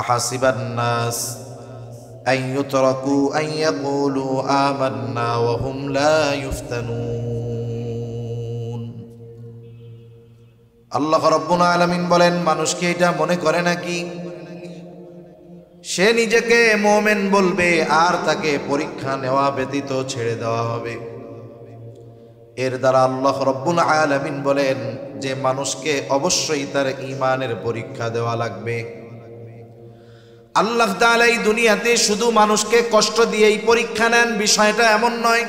আহাসিবান নাস আন ইউতরাকু আন ইয়াকুলু আমান্না ওয়া হুম লা ইফতানুন। আল্লাহ রাব্বুল আলামিন বলেন, মানুষ কি এটা মনে করে নাকি সে নিজেকে মুমিন বলবে আর তাকে পরীক্ষা নেওয়া ব্যতীত ছেড়ে দেওয়া হবে? এর দ্বারা আল্লাহ রাব্বুল আলামিন বলেন যে মানুষকে অবশ্যই তার ঈমানের পরীক্ষা দেওয়া লাগবে। আল্লাহ তাআলা এই দুনিয়াতে শুধু মানুষকে কষ্ট দিয়েই পরীক্ষা নেন বিষয়টা এমন নয়,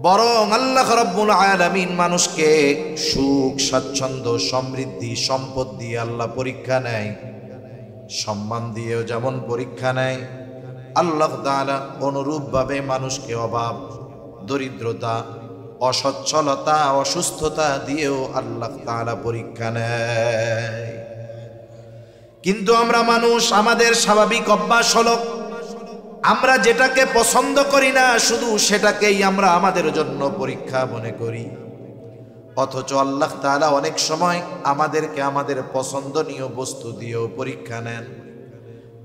বরং আল্লাহ রাব্বুল আলামিন মানুষকে সুখ, স্বাচ্ছন্দ্য, সমৃদ্ধি, সম্পদ দিয়ে আল্লাহ পরীক্ষা নেয়। সম্মান দিয়েও যেমন পরীক্ষা নেয়, আল্লাহ তাআলা অনুরূপভাবে মানুষকে অভাব, দরিদ্রতা, অসচ্ছলতা, অসুস্থতা দিয়েও আল্লাহ তাআলা পরীক্ষা নেয়। কিন্তু আমরা মানুষ, আমাদের স্বাভাবিক অভ্যাস হলো আমরা যেটাকে পছন্দ করি না শুধু সেটাকেই আমরা আমাদের জন্য পরীক্ষা মনে করি, অথচ আল্লাহ তাআলা অনেক সময় আমাদেরকে আমাদের পছন্দনীয় বস্তু দিয়েও পরীক্ষা নেন।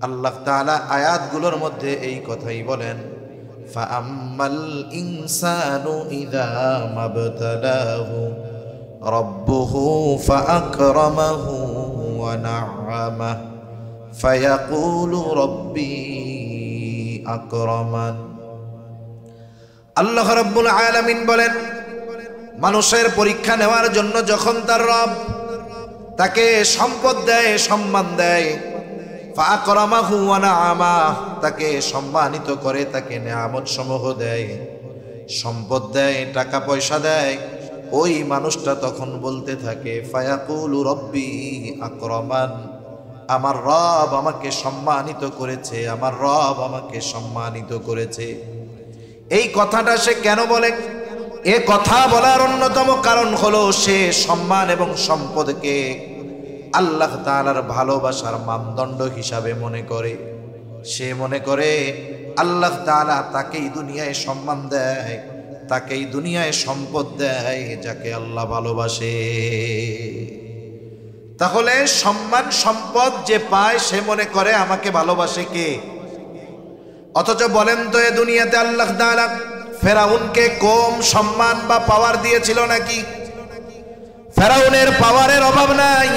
আল্লাহ তাআলা আয়াতগুলোর মধ্যে এই কথাই বলেন, ফাআম্মাল ইনসানু ইযা মাবতালাহু রাব্বুহু ফাআকরামাহু ওয়া না'আমাহু ফায়াকুলু রাব্বি আকরামান। আল্লাহ রাব্বুল আলামিন বলেন, মানুষের পরীক্ষা নেওয়ার জন্য যখন তার রব তাকে সম্পদ দেয়, সম্মান দেয়, ফাআকরামাহু ওয়া না'আমাহু, তাকে সম্মানিত করে, তাকে নেয়ামত সমূহ দেয়, সম্পদ দেয়, টাকা পয়সা দেয়, ওই মানুষটা তখন বলতে থাকে ফায়াকুলু রাব্বি আকরামান, আমার রব আমাকে সম্মানিত করেছে, আমার রব আমাকে সম্মানিত করেছে। এই কথাটা সে কেন বলে? এ কথা বলার অন্যতম কারণ হলো সে সম্মান এবং সম্পদকে আল্লাহ তাআলার ভালোবাসার মানদণ্ড হিসাবে মনে করে। সে মনে করে আল্লাহ তাআলা তাকেই দুনিয়ায় সম্মান দেয়, তাকেই দুনিয়ায় সম্পদ দেয় যাকে আল্লাহ ভালোবাসে। তাহলে সম্মান সম্পদ যে পায় সে মনে করে আমাকে ভালোবাসে কে? অথচ বলেন তো, এ দুনিয়াতে আল্লাহ তাআলা ফেরাউনকে কম সম্মান বা পাওয়ার দিয়েছিল নাকি? ফেরাউনের পাওয়ারের অভাব নাই,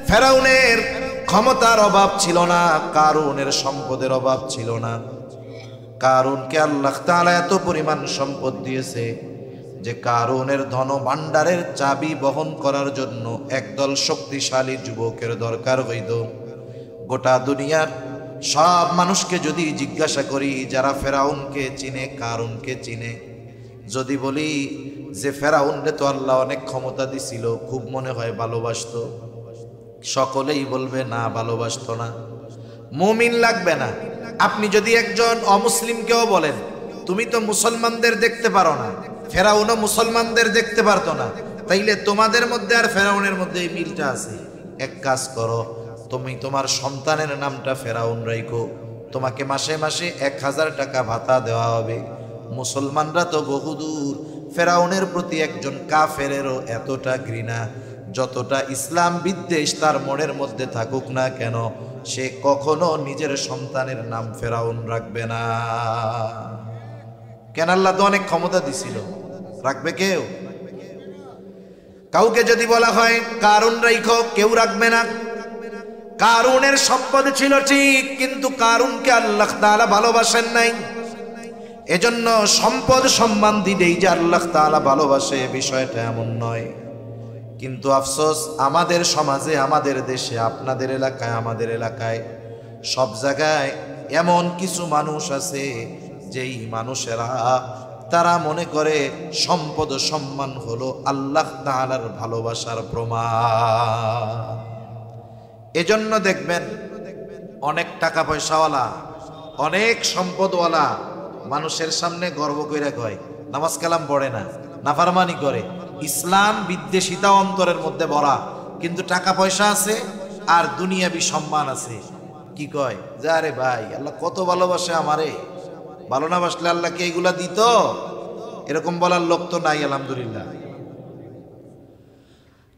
ফেরাউনের ক্ষমতার অভাব ছিল না, কারুনের সম্পদের অভাব ছিল না। কারুনকে আল্লাহ তাআলা এত পরিমাণ সম্পদ দিয়েছে যে কারুনের ধন ভাণ্ডারের চাবি বহন করার জন্য একদল শক্তিশালী যুবকের দরকার হইত। গোটা দুনিয়ার সব মানুষকে যদি জিজ্ঞাসা করি যারা ফেরাউনকে চিনে, কারুনকে চিনে, যদি বলি যে ফেরাউনরে তো আল্লাহ অনেক ক্ষমতা দিছিল, খুব মনে হয় ভালোবাসতো, সকলেই বলবে না, ভালোবাসতো না। মুমিন লাগবে না। আপনি যদি একজন অমুসলিমকেও বলেন তুমি তো মুসলমানদের দেখতে পারো না, ফেরাউনও মুসলমানদের দেখতে পারতো না, তাইলে তোমাদের মধ্যে আর ফেরাউনের মধ্যে এই মিলটা আছে। এক কাজ করো, তুমি তোমার সন্তানের নামটা ফেরাউন রাখো, তোমাকে মাসে মাসে 1000 টাকা ভাতা দেওয়া হবে। মুসলমানরা তো বহুদূর, ফেরাউনের প্রতি একজন কাফেরেরও এতটা ঘৃণা, যতটা ইসলাম বিদ্বেষ তার মনের মধ্যে থাকুক না কেন, সে কখনো নিজের সন্তানের নাম ফেরাউন রাখবে না। কেন? আল্লাহ তো অনেক ক্ষমতা দিছিল, রাখবে কেউ? কাউকে যদি বলা হয় কারুন রাইখো, কেউ রাখবে না। কারুনের সম্পদ ছিল ঠিক, কিন্তু কারুনকে আল্লাহ তাআলা ভালোবাসেন নাই। এজন্য সম্পদ সম্মান দিলেই যে আল্লাহ তাআলা ভালোবাসে বিষয়টা এমন নয়। কিন্তু আফসোস, আমাদের সমাজে, আমাদের দেশে, আপনাদের এলাকায়, আমাদের এলাকায়, সব জায়গায় এমন কিছু মানুষ আছে যেই মানুষেরা তারা মনে করে সম্পদ সম্মান হলো আল্লাহ তাআলার ভালোবাসার প্রমাণ। এজন্য দেখবেন অনেক টাকা পয়সাওয়ালা, অনেক সম্পদওয়ালা মানুষের সামনে গর্ব কইরা কয় নামাজ কালাম পড়ে না, নাফরমানি করে, ইসলাম বিদ্বেষিতা অন্তরের মধ্যে ভরা, কিন্তু টাকা পয়সা আছে আর দুনিয়াবি সম্মান আছে। কি কয় যে আরে ভাই আল্লাহ কত ভালোবাসে আমারে, ভালো না বাসলে আল্লাহ কি এগুলা দিত? এরকম বলার লোক তো নাই আলহামদুলিল্লাহ।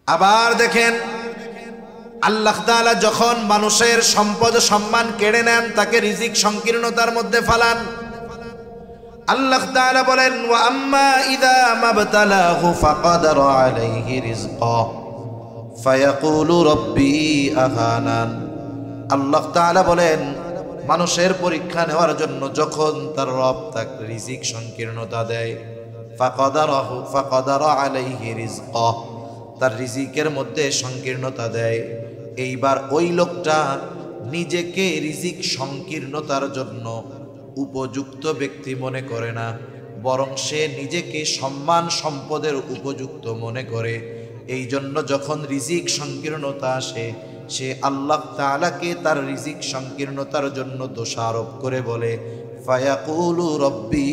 আবার দেখেন আল্লাহ তাআলা যখন মানুষের সম্পদ সম্মান কেড়ে নেন, তাকে রিজিক সংকীর্ণতার মধ্যে ফালান। আল্লাহ তাআলা বলেন, ওয়া আম্মা ইযা মাবতালাহু ফাকাদারা আলাইহি রিজকাহু ফায়াকুলু রাব্বি আহানান। আল্লাহ তাআলা বলেন, মানুষের পরীক্ষা নেওয়ার জন্য যখন তার রব তাকে রিজিক সংকীর্ণতা দেয়, ফাকাদারা আলাইহি রিজকাহু, তার রিজিকের মধ্যে সংকীর্ণতা দেয়, এইবার ওই লোকটা নিজেকে রিজিক সংকীর্ণতার জন্য উপযুক্ত ব্যক্তি মনে করে না, বরং সে নিজেকে সম্মান সম্পদের উপযুক্ত মনে করে। এই জন্য যখন রিজিক সংকীর্ণতা আসে, সে আল্লাহ তাআলাকে তার রিজিক সংকীর্ণতার জন্য দোষারোপ করে বলে, ফায়াকুলু রব্বি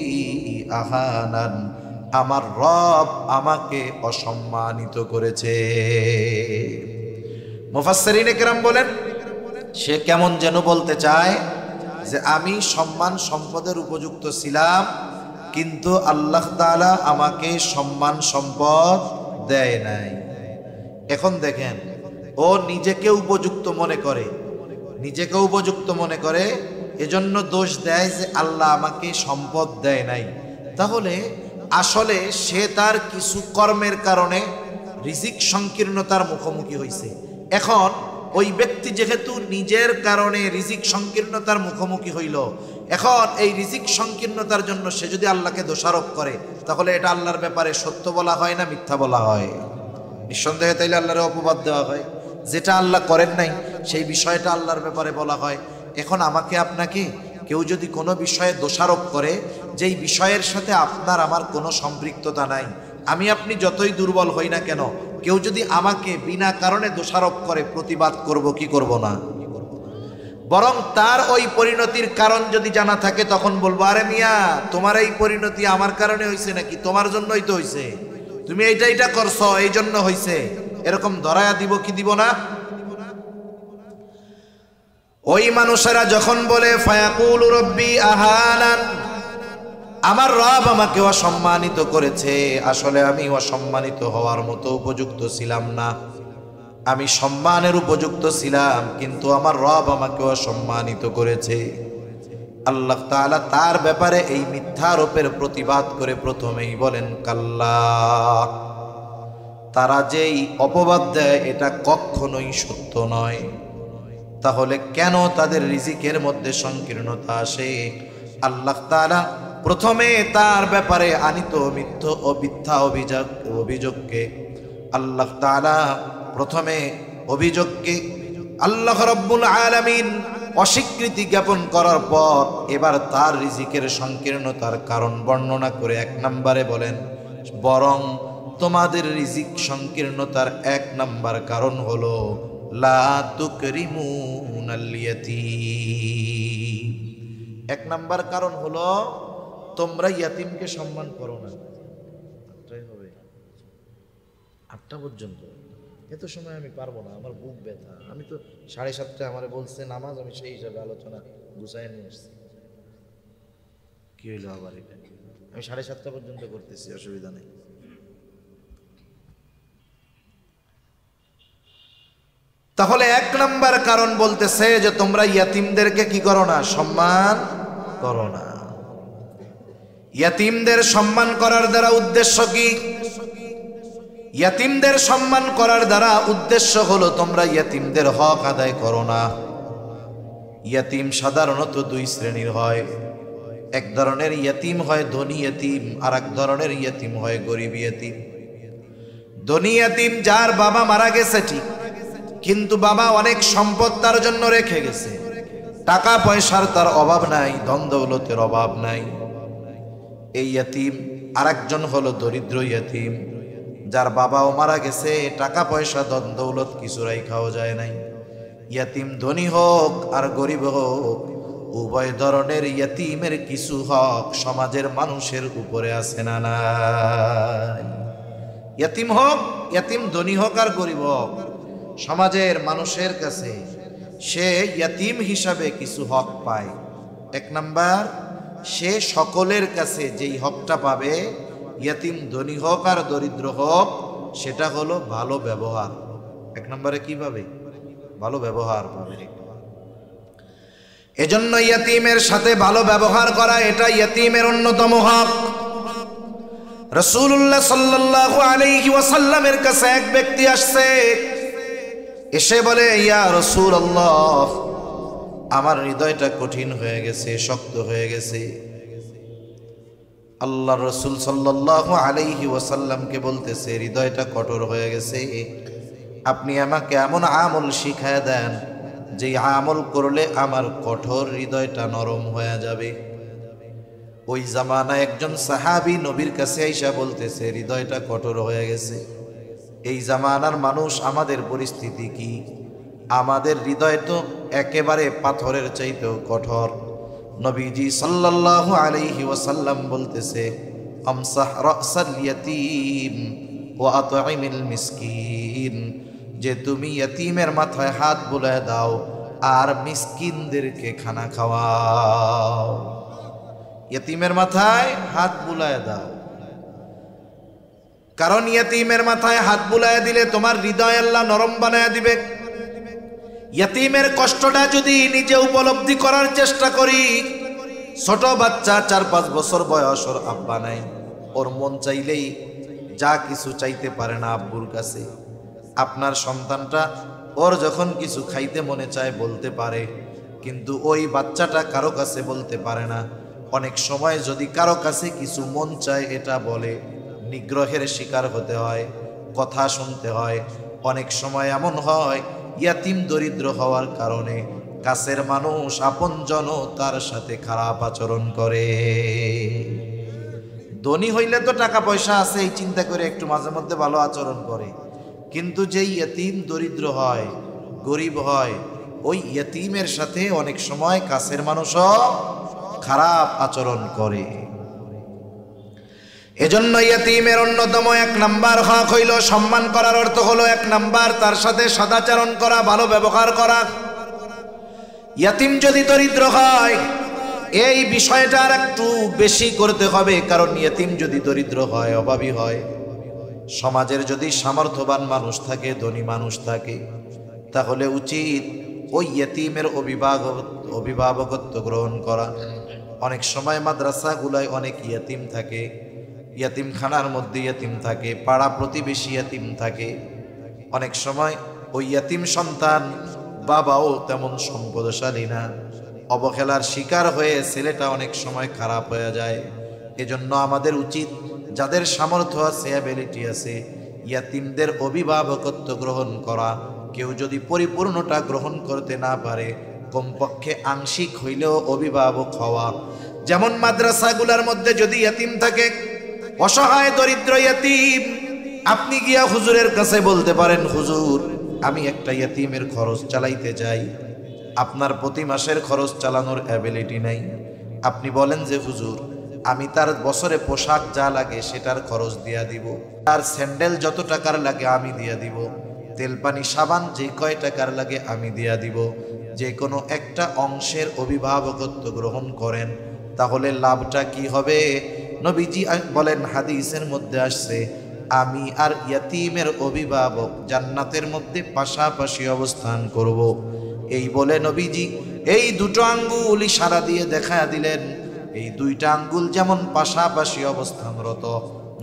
আহানান, আমার রব আমাকে অসম্মানিত করেছে। মুফাসসিরিনে কেরাম বলেন, সে কেমন যেন বলতে চায় যে আমি সম্মান সম্পদের উপযুক্ত ছিলাম, কিন্তু আল্লাহ তাআলা আমাকে সম্মান সম্পদ দেয় নাই। এখন দেখেন, ও নিজেকে উপযুক্ত মনে করে, নিজেকে উপযুক্ত মনে করে, এজন্য দোষ দেয় যে আল্লাহ আমাকে সম্পদ দেয় নাই। তাহলে আসলে সে তার কিছু কর্মের কারণে রিজিক সংকীর্ণতার মুখোমুখি হয়েছে। এখন ওই ব্যক্তি যেহেতু নিজের কারণে রিজিক সংকীর্ণতার মুখোমুখি হইল, এখন এই রিজিক সংকীর্ণতার জন্য সে যদি আল্লাহকে দোষারোপ করে, তাহলে এটা আল্লাহর ব্যাপারে সত্য বলা হয় না মিথ্যা বলা হয়? নিঃসন্দেহে তাইলে আল্লাহর অপবাদ দেওয়া হয়। যেটা আল্লাহ করেন নাই সেই বিষয়টা আল্লাহর ব্যাপারে বলা হয়। এখন আমাকে আপনাকে কেউ যদি কোনো বিষয়ে দোষারোপ করে, যেই বিষয়ের সাথে আপনার আমার কোনো সম্পৃক্ততা নাই, আমি আপনি যতই দুর্বল হই না কেন, কেউ যদি আমাকে বিনা কারণে দোষারোপ করে, প্রতিবাদ করব কি করব না? বরং তার ওই পরিণতির কারণ যদি জানা থাকে, তখন বলবো, আরে মিয়া, তোমার এই পরিণতি আমার কারণে হয়েছে নাকি? তোমার জন্যই তো হয়েছে, তুমি এইটা করছো, এই জন্য হয়েছে, এরকম ধরায়া দিব কি দিব না? ওই মানুষেরা যখন বলে ফায়াকুলু রব্বি আহানান, আমার রব আমাকে অসম্মানিত করেছে, আসলে আমি অসম্মানিত হওয়ার মতো উপযুক্ত ছিলাম না, আমি সম্মানের উপযুক্ত ছিলাম, কিন্তু আমার রব আমাকে অসম্মানিত করেছে। আল্লাহ তাআলা তার ব্যাপারে এই মিথ্যারোপের প্রতিবাদ করে প্রথমেই বলেন, কাল্লা, তারা যেই অপবাদ দেয় এটা কখনোই সত্য নয়। তাহলে কেন তাদের রিজিকের মধ্যে সংকীর্ণতা আসে? আল্লাহ তাআলা প্রথমে তার ব্যাপারে আনিত মিথ্যা অভিযোগকে আল্লাহ তাআলা প্রথমে অভিযোগকে আল্লাহ রাব্বুল আলামিন অস্বীকৃতি জ্ঞাপন করার পর এবার তার রিজিকের সংকীর্ণতার কারণ বর্ণনা করে 1 নম্বরে বলেন, বরং তোমাদের রিজিক সংকীর্ণতার 1 নম্বর কারণ হলো লা তুকরিমুনাল ইয়াতীম। 1 নম্বর কারণ হলো তোমরা ইয়াতিমকে সম্মান করো না। 8টা পর্যন্ত, এত সময় আমি পারবো না, আমার বুক ব্যথা। আমি তো 7:30টায় আমারে বলছে নামাজ, আমি সেই হিসাবে আলোচনা গুছাই নিয়ে আসছি। কি হইলো আবার এটা? আমি 7:30টা পর্যন্ত করতেছি, অসুবিধা নেই। তাহলে 1 নম্বর কারণ বলতেছে যে তোমরা ইয়াতিমদেরকে কি করো না? সম্মান করো না। ইয়াতিমদের সম্মান করার দ্বারা উদ্দেশ্য কি? ইয়াতিমদের সম্মান করার দ্বারা উদ্দেশ্য হলো তোমরা ইয়াতিমদের হক আদায় করো না। ইয়াতিম সাধারণত 2 শ্রেণীর হয়। এক ধরনের ইয়াতিম হয় ধনী ইয়াতিম, আর এক ধরনের ইয়াতিম হয় গরিব ইয়াতিম। ধনী ইয়াতিম যার বাবা মারা গেছে ঠিক, কিন্তু বাবা অনেক সম্পদ তার জন্য রেখে গেছে, টাকা পয়সার তার অভাব নাই, ধন দৌলতের অভাব নাই, এই ইয়াতিম। আরেকজন হলো দরিদ্র ইয়াতিম, যার বাবাও মারা গেছে, টাকা পয়সা ধন দৌলত কিছু রাইখাও যায় নাই। ইয়াতিম ধনী হোক আর গরিব হোক, উভয় ধরনের ইয়াতিমের কিছু হক সমাজের মানুষের উপরে আছে না নাই? ইয়াতিম হোক, ইয়াতিম ধনী হোক আর গরিব হোক, সমাজের মানুষের কাছে সে ইয়াতিম হিসাবে কিছু হক পায়। 1 নাম্বার, সে সকলের কাছে যেই হকটা পাবে, ইয়াতিম ধনী হোক আর দরিদ্র হোক, সেটা হলো ভালো ব্যবহার। 1 নম্বরে কি পাবে? ভালো ব্যবহার পাবে। এজন্য ইয়তীমের সাথে ভালো ব্যবহার করা এটা ইয়তীমের অন্যতম হক। রাসূলুল্লাহ সাল্লাল্লাহু আলাইহি ওয়াসাল্লামের কাছে এক ব্যক্তি আসছে, এসে বলে, ইয়া রাসূলুল্লাহ, আমার হৃদয়টা কঠিন হয়ে গেছে, শক্ত হয়ে গেছে। আল্লাহর রাসূল সাল্লাল্লাহু আলাইহি ওয়াসাল্লামকে বলতেছে, হৃদয়টা কঠোর হয়ে গেছে, আপনি আমাকে এমন আমল শিখায় দেন যে আমল করলে আমার কঠোর হৃদয়টা নরম হয়ে যাবে। ওই জামানায় একজন সাহাবী নবীর কাছে আইসা বলতেছে, হৃদয়টা কঠোর হয়ে গেছে। এই জামানার মানুষ, আমাদের পরিস্থিতি কি? আমাদের হৃদয় তো একেবারে পাথরের চাইতেও কঠোর। নবীজি সাল্লাল্লাহু আলাইহি ওয়াসাল্লাম বলতেছে, আমসাহ রাসাল ইয়াতীম ওয়া আতঈমিল মিসকিন, যে তুমি ইয়তীমের মাথায় হাত বুলায় দাও আর মিসকিনদেরকে খানা খাওয়াও। ইয়তীমের মাথায় হাত বুলায় দাও, কারণ ইয়তীমের মাথায় হাত বুলায় দিলে তোমার হৃদয় আল্লাহ নরম বানায় দিবে। ইয়তীমের কষ্টটা যদি নিজে উপলব্ধি করার চেষ্টা করি, ছোট বাচ্চা 4-5 বছর বয়স, ওর আব্বা নাই, ওর মন চাইলেই যা কিছু চাইতে পারে না আব্বুর কাছে। আপনার সন্তানটা ওর যখন কিছু খাইতে মনে চায় বলতে পারে, কিন্তু ওই বাচ্চাটা কারো কাছে বলতে পারে না। অনেক সময় যদি কারো কাছে কিছু মন চায় এটা বলে, নিগ্রহের শিকার হতে হয়, কথা শুনতে হয়। অনেক সময় এমন হয়, ইয়াতিম দরিদ্র হওয়ার কারণে কাছের মানুষ আপনজনও তার সাথে খারাপ আচরণ করে। ধনী হইলে তো টাকা পয়সা আছে, এই চিন্তা করে একটু মাঝে মধ্যে ভালো আচরণ করে, কিন্তু যেই ইয়তীম দরিদ্র হয়, গরিব হয়, ওই ইয়তীমের সাথে অনেক সময় কাছের মানুষও খারাপ আচরণ করে। এজন্য ইয়তীমের অন্যতম 1 নাম্বার হক হইল সম্মান করার অর্থ হলো 1 নাম্বার তার সাথে সদাচরণ করা, ভালো ব্যবহার করা। ইয়তীম যদি দরিদ্র হয়, এই বিষয়টা আর একটু বেশি করতে হবে, কারণ ইয়তীম যদি দরিদ্র হয়, অভাবী হয়, সমাজের যদি সামর্থ্যবান মানুষ থাকে, ধনী মানুষ থাকে, তাহলে উচিত ওই ইয়তীমের অভিভাবকত্ব গ্রহণ করা। অনেক সময় মাদ্রাসাগুলায় অনেক ইয়তীম থাকে, ইয়তীমখানার মধ্যে ইয়তীম থাকে, পাড়া প্রতিবেশী ইয়তীম থাকে। অনেক সময় ওই ইয়তীম সন্তান বাবাও তেমন সম্পদশালী না, অবহেলার শিকার হয়ে ছেলেটা অনেক সময় খারাপ হয়ে যায়। এজন্য আমাদের উচিত, যাদের সামর্থ্য আছে, অ্যাবিলিটি আছে, ইয়াতিমদের অভিভাবকত্ব গ্রহণ করা। কেউ যদি পরিপূর্ণটা গ্রহণ করতে না পারে, কমপক্ষে আংশিক হইলেও অভিভাবক হওয়া। যেমন মাদ্রাসাগুলোর মধ্যে যদি ইয়াতিম থাকে, অসহায় দরিদ্র ইয়াতিম, আপনি গিয়া হুজুরের কাছে বলতে পারেন, হুজুর আমি একটা ইয়াতিমের খরচ চালাইতে চাই, আপনার প্রতি মাসের খরচ চালানোর অ্যাবিলিটি নাই। আপনি বলেন যে হুজুর আমি তার বছরে পোশাক যা লাগে সেটার খরচ দিয়া দিব, তার স্যান্ডেল যত টাকার লাগে আমি দিয়া দিব, তেল পানি সাবান যে কয় টাকার লাগে আমি দিয়া দিব। যে কোনো একটা অংশের অভিভাবকত্ব গ্রহণ করেন, তাহলে লাভটা কি হবে? নবীজি বলেন, হাদিসের মধ্যে আসছে, আমি আর ইয়াতিমের অভিভাবক জান্নাতের মধ্যে পাশাপাশি অবস্থান করব। এই বলে নবীজি এই দুটো আঙ্গুল ইশারা দিয়ে দেখা দিলেন, এই দুইটা আঙ্গুল যেমন পাশাপাশি অবস্থানরত,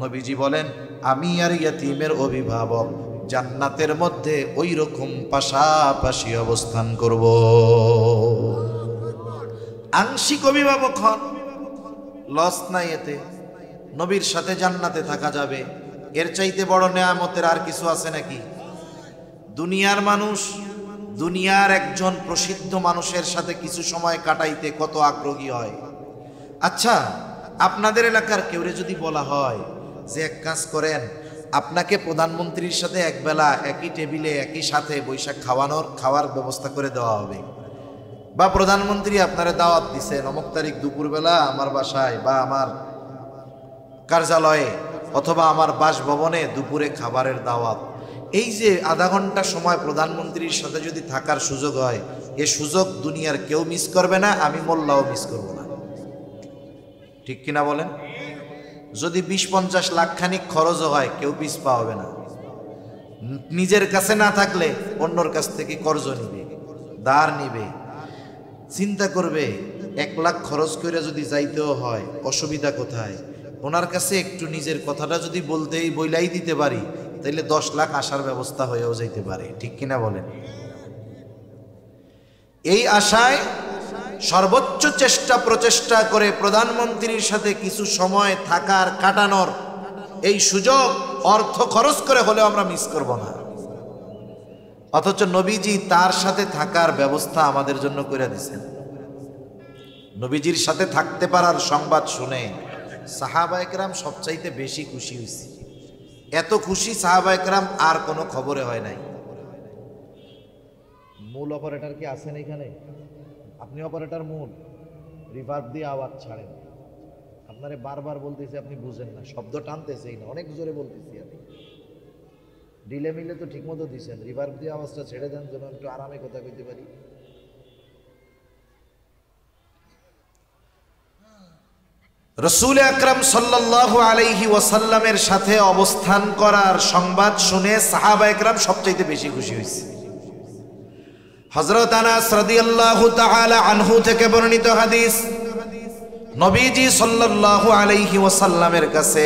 নবীজি বলেন আমি আর ইয়াতিমের অভিভাবক জান্নাতের মধ্যে ওই রকম পাশাপাশি অবস্থান করব। আংশিক অভিভাবক হন, লস নাই এতে, নবীর সাথে জান্নাতে থাকা যাবে। এর চাইতে বড় নেয়ামতের আর কিছু আছে নাকি? দুনিয়ার মানুষ, দুনিয়ার একজন প্রসিদ্ধ মানুষের সাথে কিছু সময় কাটাইতে কত আগ্রহী হয়। আচ্ছা, আপনাদের এলাকার কেউরে যদি বলা হয় যে এক কাজ করেন, আপনাকে প্রধানমন্ত্রীর সাথে একবেলা একই টেবিলে একই সাথে বৈশাখ খাওয়ার ব্যবস্থা করে দেওয়া হবে, বা প্রধানমন্ত্রী আপনারা দাওয়াত দিছেন অমুক তারিখ দুপুরবেলা আমার বাসায় বা আমার কার্যালয়ে অথবা আমার বাসভবনে দুপুরে খাবারের দাওয়াত, এই যে আধা ঘন্টা সময় প্রধানমন্ত্রীর সাথে যদি থাকার সুযোগ হয়, এ সুযোগ দুনিয়ার কেউ মিস করবে না, আমি মোল্লাও মিস করব না। ঠিক কিনা বলেন? যদি 20-50 লাখ খানিক খরচও হয়, কেউ পিছ পাওয়াবে না। নিজের কাছে না থাকলে অন্যর কাছ থেকে কর্জ নিবে, ধার নিবে, চিন্তা করবে 1 লাখ খরচ করে যদি যাইতেও হয় অসুবিধা কোথায়, ওনার কাছে একটু নিজের কথাটা যদি বইলাই দিতে পারি তাইলে 10 লাখ আসার ব্যবস্থা হয়েও যাইতে পারে। ঠিক কিনা বলেন? এই আশায় সর্বোচ্চ প্রচেষ্টা করে প্রধানমন্ত্রীর সাথে কিছু সময় থাকার, কাটানোর এই সুযোগ অর্থ খরচ করে হলেও আমরা মিস করব না। অথচ নবীজি তার সাথে থাকার ব্যবস্থা আমাদের জন্য করে দিয়েছেন। নবীজির সাথে থাকতে পারার সংবাদ শুনে সাহাবায়ে কেরাম সবচাইতে বেশি খুশি হয়েছে। এত খুশি সাহাবায়ে কেরাম আর কোনো খবরে হয় নাই। মূল অপারেটর কি আছেন এখানে? আপনি অপারেটর মূল, রিভার্ব দিয়ে আওয়াজ ছাড়েন। আপনারে বারবার বলতেছি, আপনি বুঝেন না, শব্দ টানতেছেই না, অনেক জোরে বলতেছি আমি। ডিলে মিলে তো ঠিক মতো দিচ্ছেন, রিভার্ব দিয়ে আওয়াজটা ছেড়ে দেন যেন একটু আরামে কথা কইতে পারি। রাসূল আকরাম সাল্লাল্লাহু আলাইহি ওয়াসাল্লামের সাথে অবস্থান করার সংবাদ শুনে সাহাবায়ে কেরাম সবচেয়ে বেশি খুশি হয়েছে। হযরত আনাস রাদিয়াল্লাহু তাআলা আনহু থেকে বর্ণিত হাদিস, নবীজি সাল্লাল্লাহু আলাইহি ওয়াসাল্লামের কাছে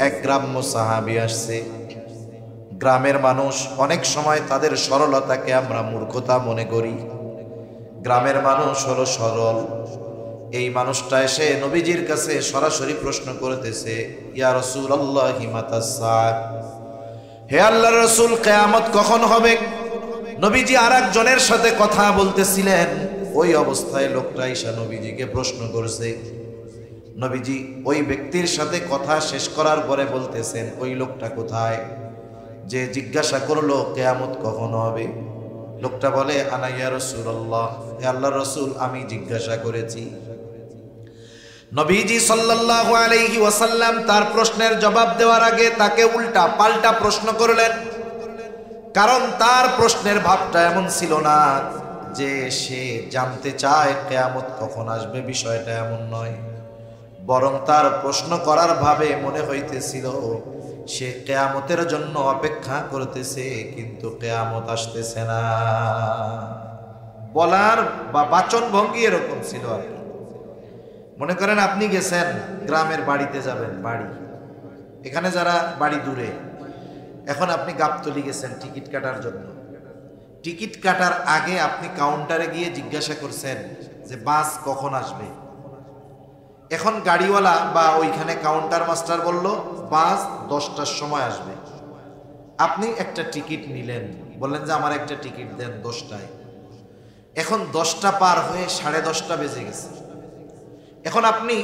এক গ্রাম্য সাহাবী আসছে। গ্রামের মানুষ অনেক সময় তাদের সরলতাকে আমরা মূর্খতা মনে করি। গ্রামের মানুষ হলো সরল। এই মানুষটা এসে নবীজির কাছে সরাসরি প্রশ্ন করতেছে, ইয়া রাসূলুল্লাহি মাতা সাআ, হে আল্লাহর রাসূল, কিয়ামত কখন হবে? নবীজি আরেকজনের সাথে কথা বলতেছিলেন, ওই অবস্থায় লোকটা এসে নবীজিকে প্রশ্ন করছে। নবীজি ওই ব্যক্তির সাথে কথা শেষ করার পরে বলতেছেন, ওই লোকটা কোথায় যে জিজ্ঞাসা করলো কিয়ামত কখন হবে? লোকটা বলে, আনা ইয়া রাসূলুল্লাহ, হে আল্লাহর রাসূল, আমি জিজ্ঞাসা করেছি। নবীজি সাল্লাল্লাহু আলাইহি ওয়াসাল্লাম তার প্রশ্নের জবাব দেওয়ার আগে তাকে উল্টা পাল্টা প্রশ্ন করলেন। কারণ তার প্রশ্নের ভাবটা এমন ছিল না যে সে জানতে চায় কিয়ামত কখন আসবে, বিষয়টা এমন নয়। বরং তার প্রশ্ন করার ভাবে মনে হইতেছিল সে কিয়ামতের জন্য অপেক্ষা করতেছে, কিন্তু কিয়ামত আসতেছে না। বলার বা বাচন ভঙ্গি এরকম ছিল আর কি। মনে করেন আপনি গেছেন গ্রামের বাড়িতে যাবেন, বাড়ি এখানে যারা বাড়ি দূরে, এখন আপনি গাবতলী গেছেন টিকিট কাটার জন্য। টিকিট কাটার আগে আপনি কাউন্টারে গিয়ে জিজ্ঞাসা করছেন যে বাস কখন আসবে। এখন গাড়িওয়ালা বা ওইখানে কাউন্টার মাস্টার বলল বাস 10টার সময় আসবে। আপনি একটা টিকিট নিলেন, বললেন যে আমার একটা টিকিট দেন 10টায়। এখন 10টা পার হয়ে 10:30 বেজে গেছে। এখন আপনি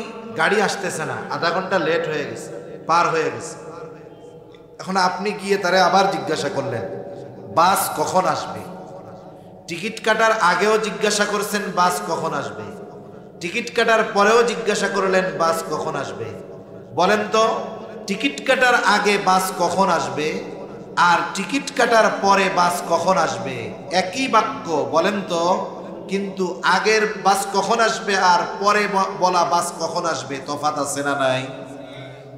গাড়ি আসতেছে না, আধা ঘন্টা লেট হয়ে গেছে, পার হয়ে গেছে। এখন আপনি গিয়ে তারে আবার জিজ্ঞাসা করলেন বাস কখন আসবে। টিকিট কাটার আগেও জিজ্ঞাসা করছেন বাস কখন আসবে, টিকিট কাটার পরেও জিজ্ঞাসা করলেন বাস কখন আসবে। বলেন তো, টিকিট কাটার আগে বাস কখন আসবে আর টিকিট কাটার পরে বাস কখন আসবে? একই বাক্য, বলেন তো। কিন্তু আগের বাস কখন আসবে আর পরে বলা বাস কখন আসবে, তফাৎ আছে না নাই?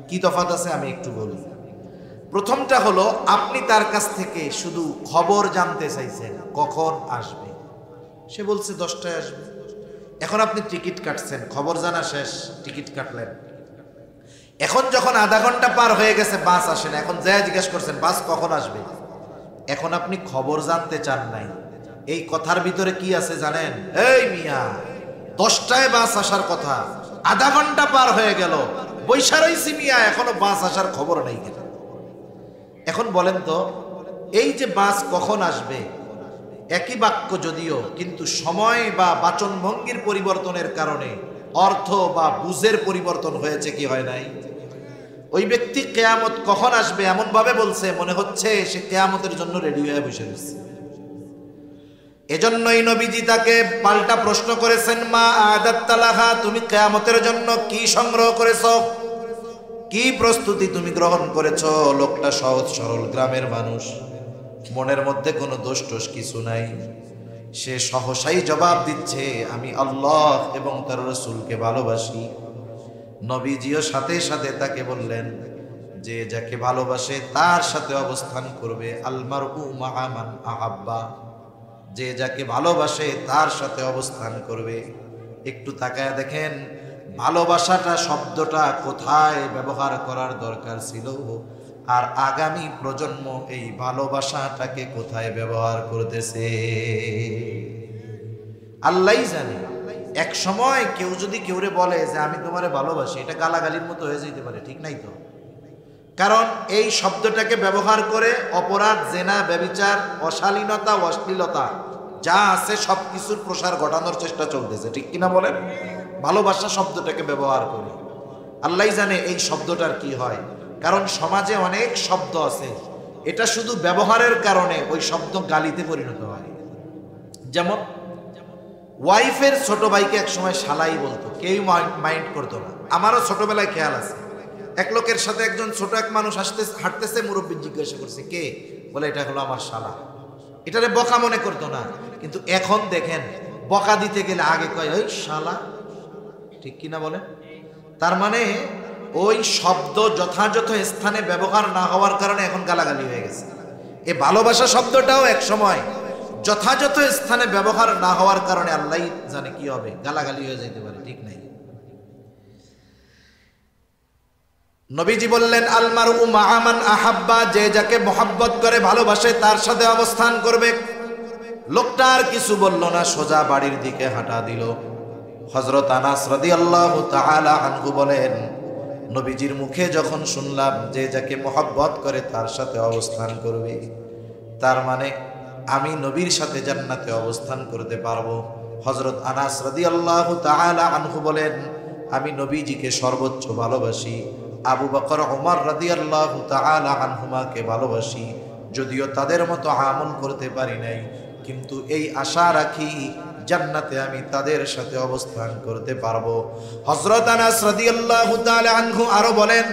কি তফাৎ আছে আমি একটু বলি। প্রথমটা হলো আপনি তার কাছ থেকে শুধু খবর জানতে চাইছেন কখন আসবে, সে বলছে 10টায় আসবে। এখন আপনি টিকিট কাটছেন, খবর জানা শেষ, টিকিট কাটলেন। এখন যখন আধা ঘন্টা পার হয়ে গেছে বাস আসে না, এখন যা জিজ্ঞেস করছেন বাস কখন আসবে। এখন আপনি খবর জানতে চান নাই। এই কথার ভিতরে কি আছে জানেন? এই মিয়া, 10টায় বাস আসার কথা, আধা ঘন্টা পার হয়ে গেল, বৈশা রইছি মিয়া, এখনো বাস আসার খবর নাই কেন? এখন বলেন তো, এই যে বাস কখন আসবে একই বাক্য যদিও, কিন্তু সময় বা বাচনভঙ্গির পরিবর্তনের কারণে অর্থ বা বুঝের পরিবর্তন হয়েছে কি হয় নাই? ওই ব্যক্তি কিয়ামত কখন আসবে এমন ভাবে বলছে, মনে হচ্ছে সে কিয়ামতের জন্য রেডি হয়ে বসে রয়েছে। এজন্যই নবীজি তাকে পাল্টা প্রশ্ন করেছেন, মা আদাত্তা লাহা, তুমি কিয়ামতের জন্য কি সংগ্রহ করেছো, কি প্রস্তুতি তুমি গ্রহণ করেছো? লোকটা সহজ সরল গ্রামের মানুষ, মনের মধ্যে কোনো দোষ টোষ কিছু নাই। সে সহসাই জবাব দিচ্ছে, আমি আল্লাহ এবং তার রাসূলকে ভালোবাসি। নবীজিও সাথে সাথে তাকে বললেন, যে যাকে ভালোবাসে তার সাথে অবস্থান করবে। আল মারউ মাআ মান আহাব্বা, যে যাকে ভালোবাসে তার সাথে অবস্থান করবে। একটু তাকায় দেখেন ভালোবাসাটা শব্দটা কোথায় ব্যবহার করার দরকার ছিল, আর আগামী প্রজন্ম এই ভালোবাসাটাকে কোথায় ব্যবহার করতেছে আল্লাহই জানে। এক সময় কেউ যদি কেউরে বলে যে আমি তোমারে ভালোবাসি, এটা গালাগালির মতো হয়ে যেতে পারে, ঠিক নাই তো? কারণ এই শব্দটাকে ব্যবহার করে অপরাধ, জেনা, ব্যভিচার, অশালীনতা, অশ্লীলতা যা আছে সবকিছুর প্রসার ঘটানোর চেষ্টা চলতেছে, ঠিক কিনা বলেন? ভালোবাসা শব্দটাকে ব্যবহার করে আল্লাহই জানে এই শব্দটার কি হয়। কারণ সমাজে অনেক শব্দ আছে, এটা শুধু ব্যবহারের কারণে ওই শব্দ গালিতে পরিণত হয়। যেমন ওয়াইফের ছোট ভাইকে এক সময় শালাই বলতো, কেউ মাইন্ড করতো না। আমারও ছোটবেলায় খেয়াল আছে, এক লোকের সাথে একজন ছোট এক মানুষ হাঁটতেছে, মুরব্বী জিজ্ঞাসা করছে কে, বলে এটা হলো আমার শালা। এটারে বকা মনে করতো না, কিন্তু এখন দেখেন বকা দিতে গেলে আগে কয় ওই শালা, ঠিক কিনা বলেন? তার মানে ওই শব্দ যথাযথ স্থানে ব্যবহার না হওয়ার কারণে এখন গালাগালি হয়ে গেছে। এই ভালোবাসা শব্দটাও এক সময় যথাযথ স্থানে ব্যবহার না হওয়ার কারণে আল্লাহ জানে কি হবে, গালাগালি হয়ে যেতে পারে, ঠিক নাই? নবীজি বললেন আল মারউ মাআ মান আহাব্বা, যে যাকে মোহাব্বত করে ভালোবাসে তার সাথে অবস্থান করবে। লোকটা আর কিছু বলল না, সোজা বাড়ির দিকে হাঁটা দিল। হযরত আনাস রাদিয়াল্লাহু তাআলা আনহু বলেন, নবীজির মুখে যখন শুনলাম যে যাকে মোহাব্বত করে তার সাথে অবস্থান করবে, তার মানে আমি নবীর সাথে জান্নাতে অবস্থান করতে পারবো। হযরত আনাস রাদিয়াল্লাহু তাআলা আনহু বলেন, আমি নবীজিকে সর্বোচ্চ ভালোবাসি, আবু বকর ওমর রাদিয়াল্লাহু তাআলা আনহুমাকে ভালোবাসি। যদিও তাদের মতো আমল করতে পারি নাই, কিন্তু এই আশা রাখি জান্নাতে আমি তাদের সাথে অবস্থান করতে পারবো। হযরত আনাস রাদিয়াল্লাহু তাআলা আনহু আরো বলেন,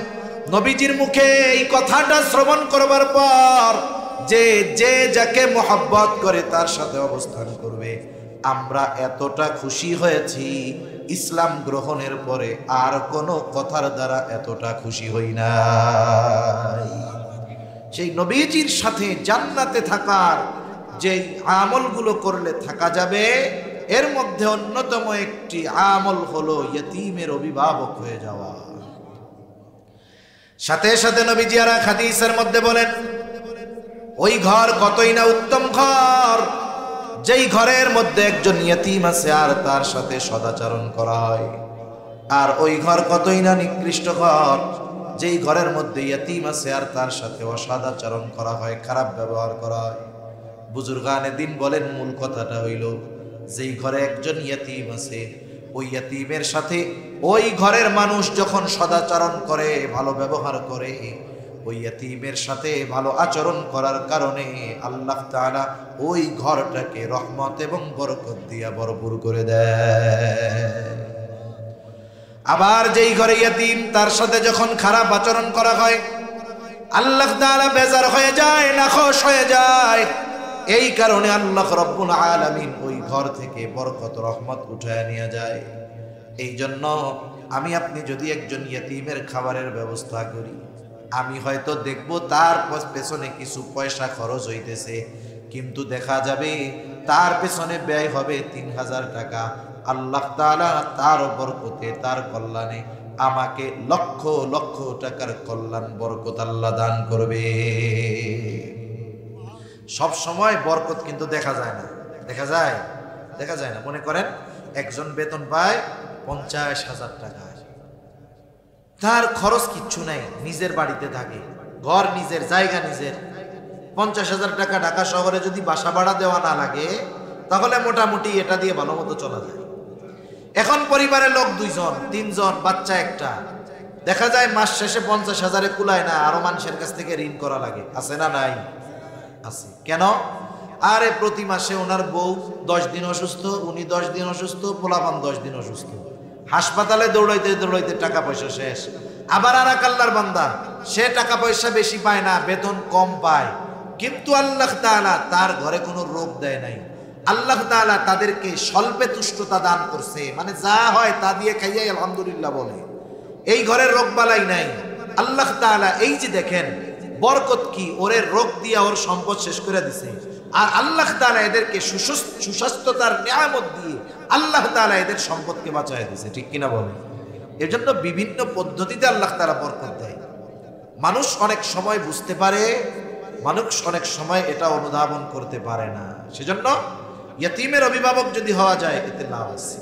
নবীজির মুখে এই কথাটা শ্রবণ করবার পর যে যাকে মোহাব্বত করে তার সাথে অবস্থান করবে, আমরা এতটা খুশি হয়েছি ইসলাম গ্রহণের পরে আর কোনো কথার দ্বারা এতটা খুশি হই নাই। সেই নবীজির সাথে জান্নাতে থাকার যে আমলগুলো করলে থাকা যাবে, এর মধ্যে অন্যতম একটি আমল হলো ইয়তীমের অভিভাবক হয়ে যাওয়া। সাথে সাথে নবীজি আর হাদিসের মধ্যে বলেন, ওই ঘর কতই না উত্তম ঘর, যেই ঘরের মধ্যে একজন ইয়তীম আছে আর তার সাথে সদাচরণ করা হয়। আর ওই ঘর কতই না নিকৃষ্ট ঘর, যেই ঘরের মধ্যে ইয়তীম আছে আর তার সাথে অসদাচরণ করা হয়, খারাপ ব্যবহার করা হয়। বুজুর্গানে দিন বলেন, মূল কথাটা হইল যেই ঘরে একজন ইয়তীম আছে, ওই ইয়তীমের সাথে ওই ঘরের মানুষ যখন সদাচরণ করে, ভালো ব্যবহার করে, ওই ইয়তীমের সাথে ভালো আচরণ করার কারণে আল্লাহ তাআলা ওই ঘরটাকে রহমত এবং বরকত দিয়া ভরপুর করে দেয়। আবার যেই ঘরে ইয়তীম, তার সাথে যখন খারাপ আচরণ করা হয়, আল্লাহ তাআলা বেজার হয়ে যায়, নাখোশ হয়ে যায়। এই কারণে আল্লাহ রাব্বুল আলামিন ওই ঘর থেকে বরকত, রহমত উঠায় নিয়ে যায়। এই জন্য আমি আপনি যদি একজন ইয়তীমের খাবারের ব্যবস্থা করি, আমি হয়তো দেখব তার পেছনে কিছু পয়সা খরচ হইতেছে, কিন্তু দেখা যাবে তার পেছনে ব্যয় হবে 3000 টাকা। আল্লাহ তাআলা তার বরকতে, তার কল্যাণে আমাকে লক্ষ লক্ষ টাকার কল্যাণ, বরকত আল্লাহ দান করবে। সব সময় বরকত কিন্তু দেখা যায় না, দেখা যায় না। মনে করেন একজন বেতন পায় 50,000 টাকা, তার খরচ কিচ্ছু নাই, নিজের বাড়িতে থাকে, ঘর নিজের, জায়গা নিজের। 50,000 টাকা ঢাকা শহরে যদি বাসা ভাড়া দেওয়া না লাগে, তাহলে মোটামুটি এটা দিয়ে ভালো মতো চলা যায়। এখন পরিবারের লোক 2 জন 3 জন, বাচ্চা একটা, দেখা যায় মাস শেষে 50,000 কুলায় না, আরো মানুষের কাছ থেকে ঋণ করা লাগে। আছে না নাই? আছে। কেন? আরে প্রতি মাসে ওনার বউ 10 দিন অসুস্থ, উনি 10 দিন অসুস্থ, পোলাপান 10 দিন অসুস্থ, হাসপাতালে দৌড়াইতে দৌড়াইতে টাকা পয়সা শেষ। আবার আর এক আল্লাহর বান্দা, সে টাকা পয়সা বেশি পায় না, বেতন কম পায়, কিন্তু আল্লাহ তাআলা তার ঘরে কোনো রোগ দেয় নাই। আল্লাহ তাআলা তাদেরকে স্বল্পে তুষ্টতা দান করছে, মানে যা হয় তা দিয়ে খাইয়াই আলহামদুলিল্লাহ বলে। এই ঘরের রোগ বালাই নাই, আল্লাহ তাআলা এই যে দেখেন বরকত কি, ওরে রোগ দিয়া ওর সম্পদ শেষ করে দিছে, আর আল্লাহ তাআলা এদেরকে সুস্বাস্থ্যতার নিয়ামত দিয়ে আল্লাহ তাআলা এদের সম্পদকে বাঁচায় দিছে, ঠিক কিনা বলেন? এর জন্য বিভিন্ন পদ্ধতিতে আল্লাহ তাআলা বরকত দেয়। মানুষ অনেক সময় বুঝতে পারে, মানুষ অনেক সময় এটা অনুধাবন করতে পারে না। সেজন্য ইয়তীমের অভিভাবক যদি হওয়া যায় এতে লাভ আছে।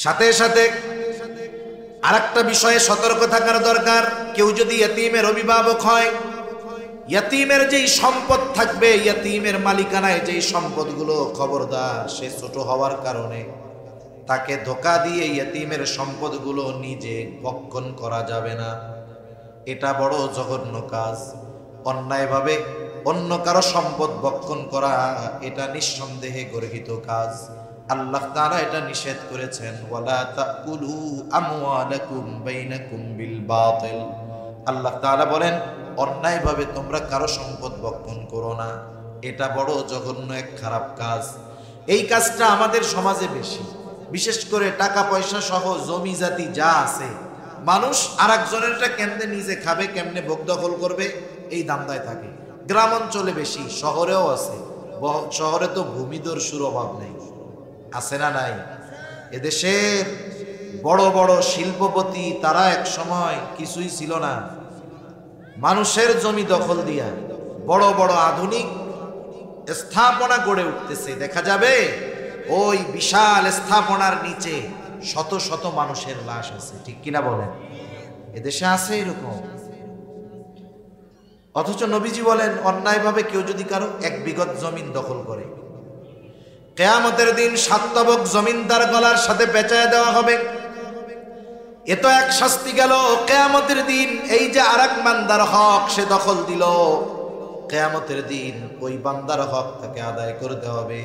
সাথে সাথে আরেকটা বিষয়ে সতর্ক থাকার দরকার, কেউ যদি ইয়তীমের অভিভাবক হয়, ইয়তীমের যেই সম্পদ থাকবে, ইয়তীমের মালিকানায় যেই সম্পদগুলো, খবরদার সে ছোট হওয়ার কারণে তাকে ধোঁকা দিয়ে ইয়তীমের সম্পদগুলো নিজে ভক্ষণ করা যাবে না। এটা বড় জঘন্য কাজ। অন্যায়ভাবে অন্য কারো সম্পদ ভক্ষণ করা এটা নিঃসন্দেহে গর্হিত কাজ। আল্লাহ তাআলা এটা নিষেধ করেছেন, ওয়ালা তাকুলু আমওয়ালাকুম বাইনাকুম বিল বাতিল। আল্লাহ তাআলা বলেন অন্যায়ভাবে তোমরা কারো সম্পদ ভক্ষণ করো না, এটা বড় জঘন্য এক খারাপ কাজ। এই কাজটা আমাদের সমাজে বেশি, বিশেষ করে টাকা পয়সা সহ জমি জাতি যা আছে, মানুষ আরেকজনেরটা কেমনে নিজে খাবে, কেমনে ভোগ দখল করবে, এই ধান্দায় থাকে। গ্রাম অঞ্চলে বেশি, শহরেও আছে। শহরে তো ভূমিদস্যুর অভাব নেই, আছে না নাই? এদেশের বড় বড় শিল্পপতি তারা এক সময় কিছুই ছিল না, মানুষের জমি দখল দিয়া বড় বড় আধুনিক স্থাপনা গড়ে উঠতেছে। দেখা যাবে ওই বিশাল স্থাপনার নিচে শত শত মানুষের লাশ আছে, ঠিক কিনা বলেন? এদেশে আছে এরকম। অথচ নবীজি বলেন অন্যায়ভাবে কেউ যদি কারো 1 বিঘত জমিন দখল করে, কিয়ামতের দিন 7 তবক জমিন তার গলার সাথে পেঁচায় দেওয়া হবে। এ তো এক শাস্তি গেল। কিয়ামতের দিন এই যে আরেক বান্দার হক সে দখল দিল, কিয়ামতের দিন ওই বান্দার হক তাকে আদায় করতে হবে।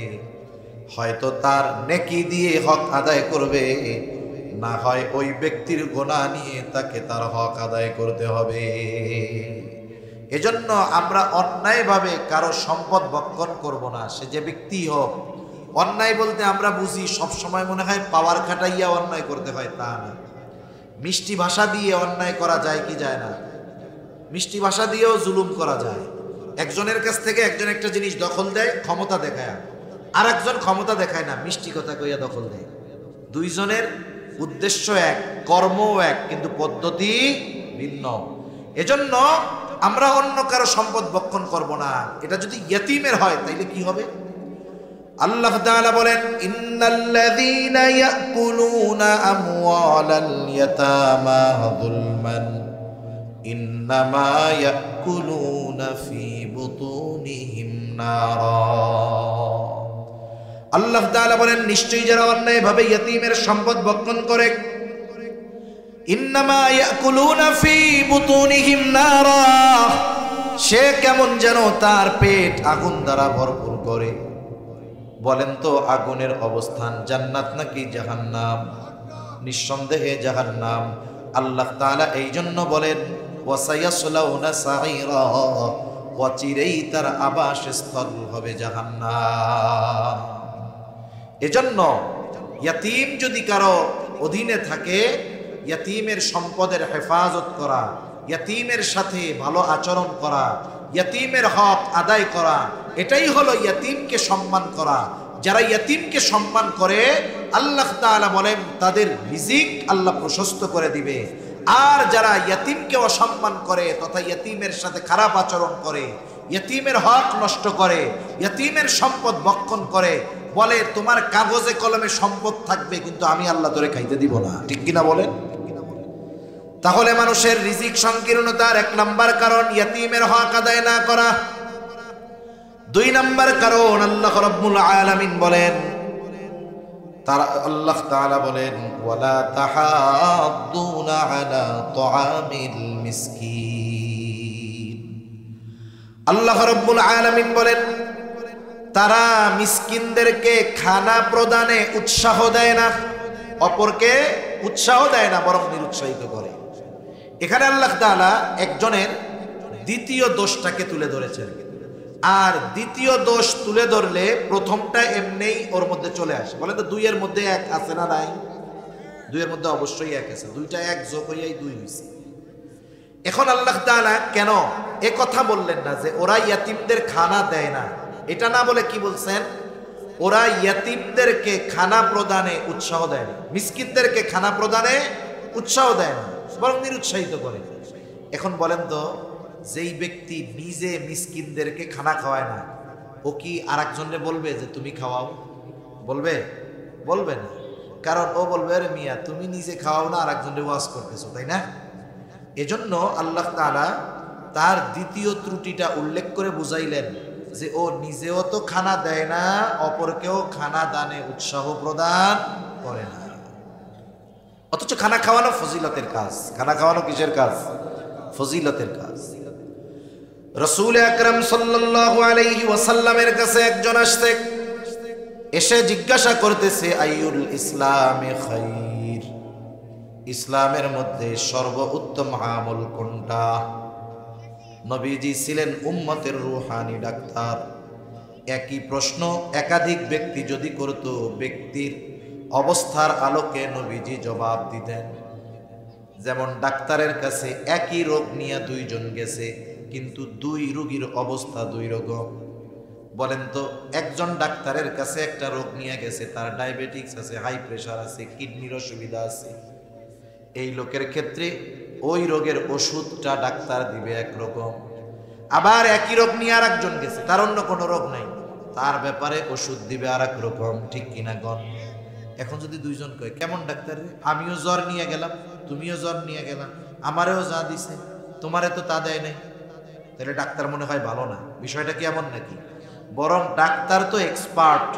হয়তো তার নেকি দিয়ে হক আদায় করবে, না হয় ওই ব্যক্তির গুনাহ নিয়ে তাকে তার হক আদায় করতে হবে। এজন্য আমরা অন্যায়ভাবে কারো সম্পদ ভক্ষণ করব না, সে যে ব্যক্তি হোক। অন্যায় বলতে আমরা বুঝি সব সময় মনে হয় পাওয়ার খাটাইয়া অন্যায় করতে হয়, তা না। মিষ্টি ভাষা দিয়ে অন্যায় করা যায় কি যায় না? মিষ্টি ভাষা দিয়েও জুলুম করা যায়। একজনের কাছ থেকে একজন একটা জিনিস দখল দেয় ক্ষমতা দেখায়, আর একজন ক্ষমতা দেখায় না, মিষ্টি কথা কইয়া দখল দেয়। দুইজনের উদ্দেশ্য এক, কর্মও এক, কিন্তু পদ্ধতি ভিন্ন। এজন্য আমরা অন্য কারো সম্পদ ভক্ষণ করব না। এটা যদি ইয়তীমের হয় তাইলে কি হবে? আল্লাহ তাআলা বলেন ইন্নাল্লাযীনা ইয়াকুলুনা আমওয়ালাল ইয়াতামা যুলমান ইন্নামা ইয়াকুলুনা ফি বুতুনিহিম নারা। আল্লাহ তাআলা বলেন নিশ্চয়ই যারা অন্যায়ভাবে ইয়তীমের সম্পদ ভক্ষণ করে, ইন্নামা ইয়াকুলুনা ফি বুতুনিহিম নারা, সে কেমন যেন তার পেট আগুন দ্বারা ভরপুর করে। বলেন তো আগুনের অবস্থান জান্নাত নাকি জাহান্নাম? নিঃসন্দেহে জাহান্নাম। আল্লাহ তাআলা এই জন্য বলেন ওয়াসায়াসলাউনা সাঈরা, অচিরেই তার আবাসস্থল হবে জাহান্নাম। এজন্য ইয়তীম যদি কারো অধীনে থাকে, ইয়তীমের সম্পদের হেফাজত করা, ইয়তীমের সাথে ভালো আচরণ করা, ইয়তীমের হক আদায় করা, এটাই হলো ইয়তীমকে সম্মান করা। যারা ইয়তীমকে সম্মান করে আল্লাহ তাআলা বলেন তাদের রিজিক আল্লাহ প্রশস্ত করে দিবে। আর যারা ইয়তীমকে অসম্মান করে তথা ইয়তীমের সাথে খারাপ আচরণ করে, ইয়তীমের হক নষ্ট করে, ইয়তীমের সম্পদ ভক্ষণ করে, বলে তোমার কাগজে কলমে সম্পদ থাকবে কিন্তু আমি আল্লাহ তোরে খাইতে দিব না, ঠিক কিনা বলেন? তাহলে মানুষের রিজিক সংকীর্ণতার 1 নাম্বার কারণ ইয়তীমের হক আদায় না করা। 2 নাম্বার কারণ আল্লাহ রাব্বুল আলামিন বলেন, আল্লাহ তাআলা বলেন ওয়ালা তাহাদ্দুনা আলা তুআমিল মিসকিন। আল্লাহ রাব্বুল আলামিন বলেন তারা মিসকিনদেরকে খানা প্রদানে উৎসাহ দেয় না, অপরকে উৎসাহ দেয় না, বরং নিরুৎসাহিত করে। এখানে আল্লাহ তাআলা একজনের দ্বিতীয় দোষটাকে তুলে ধরেছেন। আর দ্বিতীয় দোষ তুলে ধরলে প্রথমটা এমনিই ওর মধ্যে চলে আসে। বলে তো 2 এর মধ্যে 1 আছে না নাই? 2 এর মধ্যে অবশ্যই 1 আছে। 2টা 1 যোগ হইয়াই 2 হইছে। এখন আল্লাহ তাআলা কেন এ কথা বললেন না যে ওরা ইয়াতিমদের খানা দেয় না, এটা না বলে কি বলছেন, ওরা ইয়াতিমদেরকে খানা প্রদানে উৎসাহ দেয় না, মিসকিনদেরকে খানা প্রদানে উৎসাহ দেয় না, বরং নিরুৎসাহিত করে। এখন বলেন তো, যেই ব্যক্তি নিজে মিসকিনদেরকে খানা খাওয়ায় না, ও কি আরেকজনকে বলবে যে তুমি খাওয়াও? বলবে? বলবে না। কারণ ও বলবে, আরে মিয়া তুমি নিজে খাওয়াও না, আরেকজনকে ওয়াজ করতেছো, তাই না? এজন্য আল্লাহ তাআলা তার দ্বিতীয় ত্রুটিটা উল্লেখ করে বুঝাইলেন যে ও নিজেও তো খানা দেয় না, অপরকেও খানা দানে উৎসাহ প্রদান করে না। অথচ খানা খাওয়ানো ফজিলতের কাজ। খানা খাওয়ানো কিসের কাজ? ফজিলতের কাজ। রাসূল আকরাম সাল্লাল্লাহু আলাইহি ওয়াসাল্লামের কাছে একজন আসছে, এসে জিজ্ঞাসা করতেছে, আইয়ুল ইসলামে খায়র, ইসলামের মধ্যে সর্বোত্তম আমল কোনটা? নবীজি ছিলেন উম্মতের রূহানি ডাক্তার। একই প্রশ্ন একাধিক ব্যক্তি যদি করত, ব্যক্তির অবস্থার আলোকে নবীজি জবাব দিতেন। যেমন ডাক্তারের কাছে একই রোগ নিয়ে দুইজন গেছে, কিন্তু দুই রোগীর অবস্থা দুই রকম। বলেন তো, একজন ডাক্তারের কাছে একটা রোগ নিয়ে গেছে, তার ডায়াবেটিক্স আছে, হাই প্রেশার আছে, কিডনির অসুবিধা আছে। এই লোকের ক্ষেত্রে ওই রোগের ওষুধটা ডাক্তার দিবে একরকম। আবার একই রোগ নিয়ে আর একজন গেছে, তার অন্য কোনো রোগ নাই, তার ব্যাপারে ওষুধ দিবে আর এক রকম। ঠিক কিনা গণ? এখন যদি দুইজন কয়, কেমন ডাক্তার রে, আমিও জ্বর নিয়ে গেলাম, তুমিও জ্বর নিয়ে গেলাম, আমারেও যা দিছে তোমারে তো তা দেয় নাই, তাহলে ডাক্তার মনে হয় ভালো না। বিষয়টা কি এমন নাকি? বরং ডাক্তার তো এক্সপার্ট,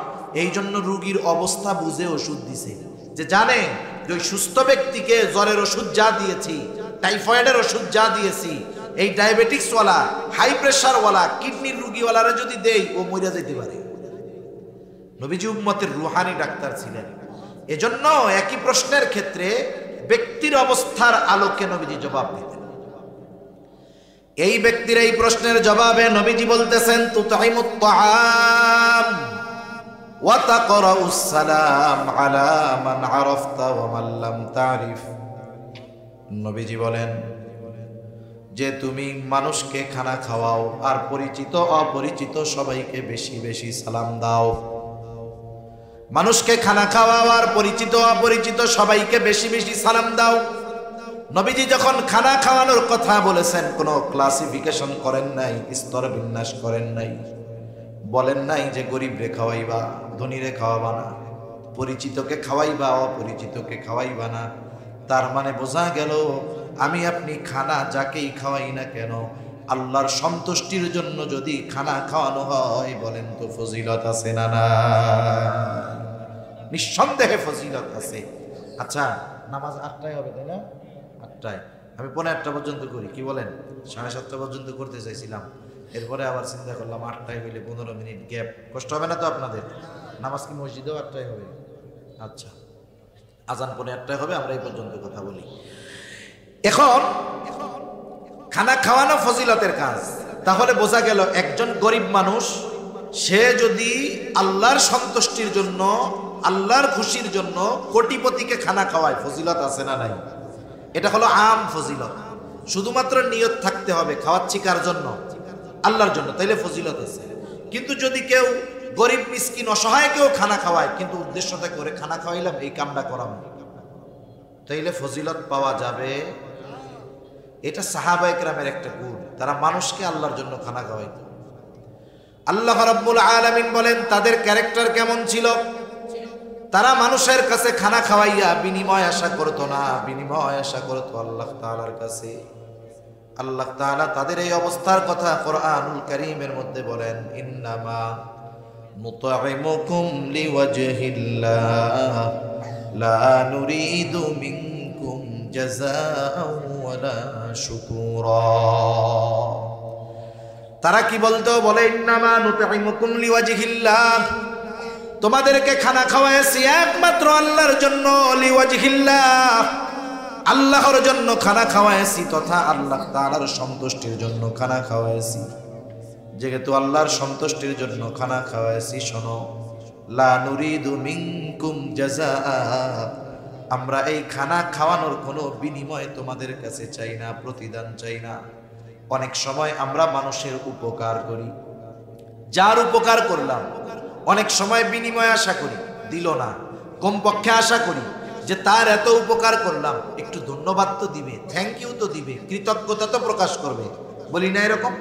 এই জন্য রুগীর অবস্থা বুঝে ওষুধ দিছে, যে জানে যে ওই সুস্থ ব্যক্তিকে জ্বরের ওষুধ যা দিয়েছি, টাইফয়েডের ওষুধ যা দিয়েছি, এই ডায়াবেটিক্সওয়ালা, হাই প্রেশারওয়ালা, কিডনির রুগীওয়ালারা যদি দেই, ও মরে যেতে পারে। নবীজি উম্মতের রুহানি ডাক্তার ছিলেন। এজন্য একই প্রশ্নের ক্ষেত্রে ব্যক্তির অবস্থার আলোকে নবীজি জবাব দিতেন। এই ব্যক্তির এই প্রশ্নের জবাবে নবীজি বলতেছেন, তুতাইমুত তাআম ওয়া তাকরাউস সালাম আলা মান আরাফতা ওয়া মান লাম তারিফ। নবীজি বলেন যে তুমি মানুষকে খানা খাওয়াও, আর পরিচিত অপরিচিত সবাইকে বেশি বেশি সালাম দাও। মানুষকে খানা খাওয়াও আর পরিচিত অপরিচিত সবাইকে বেশি বেশি সালাম দাও। নবীজি যখন খানা খাওয়ানোর কথা বলেছেন, কোনো ক্লাসিফিকেশন করেন নাই, স্তর বিন্যাস করেন নাই, বলেন নাই যে গরিবরে খাওয়াইবা, ধনীরে খাওয়াবা না, পরিচিতকে খাওয়াইবা, অপরিচিতকে খাওয়াইবা না। তার মানে বোঝা গেল, আমি আপনি খানা যাকেই খাওয়াই না কেন, আল্লাহর সন্তুষ্টির জন্য যদি খানা খাওয়ানো হয়, বলেন তো ফজিলত আছে না? না, নিঃসন্দেহে ফজিলত আছে। আচ্ছা, নামাজ 8টায় হবে তাই না? 8টায়। আমি 8:45 পর্যন্ত করি, কি বলেন? 7:30 পর্যন্ত করতে চাইছিলাম, এরপরে আবার চিন্তা করলাম 8টায় হইলে 15 মিনিট গ্যাপ, কষ্ট হবে না তো আপনাদের? নামাজ কি মসজিদেও 8টায় হবে? আচ্ছা, আজান 8:45 হবে, আমরা এই পর্যন্ত কথা বলি। এখন খানা খাওয়ানো ফজিলতের কাজ। তাহলে বোঝা গেল, একজন গরিব মানুষ সে যদি আল্লাহর সন্তুষ্টির জন্য, আল্লাহর খুশির জন্য কোটিপতিকে খানা খাওয়ায়, ফজিলত আছে না নাই? এটা হলো আম ফজিলত। শুধুমাত্র নিয়ত থাকতে হবে, খাওয়াচ্ছি কার জন্য? আল্লাহর জন্য, তাইলে ফজিলত আছে। কিন্তু যদি কেউ গরিব মিসকিন অসহায়কেও খানা খাওয়ায়, কিন্তু উদ্দেশ্যটা করে খানা খাওয়াইলাম এই কামটা করাবো, তাইলে ফজিলত পাওয়া যাবে। এটা সাহাবায়ে কেরামের একটা গুণ, তারা মানুষকে আল্লাহর জন্য খানা খাওয়াইত। আল্লাহ রাব্বুল আলামিন বলেন তাদের ক্যারেক্টার কেমন ছিল। তারা মানুষের কাছে খানা খাওয়াইয়া বিনিময় আশা করতো না, বিনিময় আশা করতো আল্লাহ তাআলার কাছে। আল্লাহ তাআলা তাদের এই অবস্থার কথা কোরআনুল কারীমের মধ্যে বলেন, ইন্নামা নুতঈমুকুম লিওয়াজহিল্লাহ লা নুরিদু মিনকুম জাযাআও ওয়ালা শুকুরা। তারা কি বলতো? বলে, ইন্নামা নুতঈমুকুম লিওয়াজহিল্লাহ, তোমাদেরকে খানা খাওয়াইছি একমাত্র আল্লাহর জন্য, লিওয়াজহিল্লাহ, আল্লাহর জন্য খানা খাওয়াইছি, তথা আল্লাহ তাআলার সন্তুষ্টির জন্য খানা খাওয়াইছি। যেহেতু আল্লাহর সন্তুষ্টির জন্য খানা খাওয়াইছি, শোনো, লা নুরিদু মিনকুম জাযাআ, আমরা এই খানা খাওয়ানোর কোনো বিনিময় তোমাদের কাছে চাই না, প্রতিদান চাই না। অনেক সময় আমরা মানুষের উপকার করি, যার উপকার করলাম অনেক সময় বিনিময় আশা করি, দিল না, কমপক্ষে আশা করি যে তার এত উপকার করলাম একটু ধন্যবাদ তো দিবে, থ্যাংক ইউ তো দিবে, কৃতজ্ঞতা তো প্রকাশ করবে। বলি না এরকম?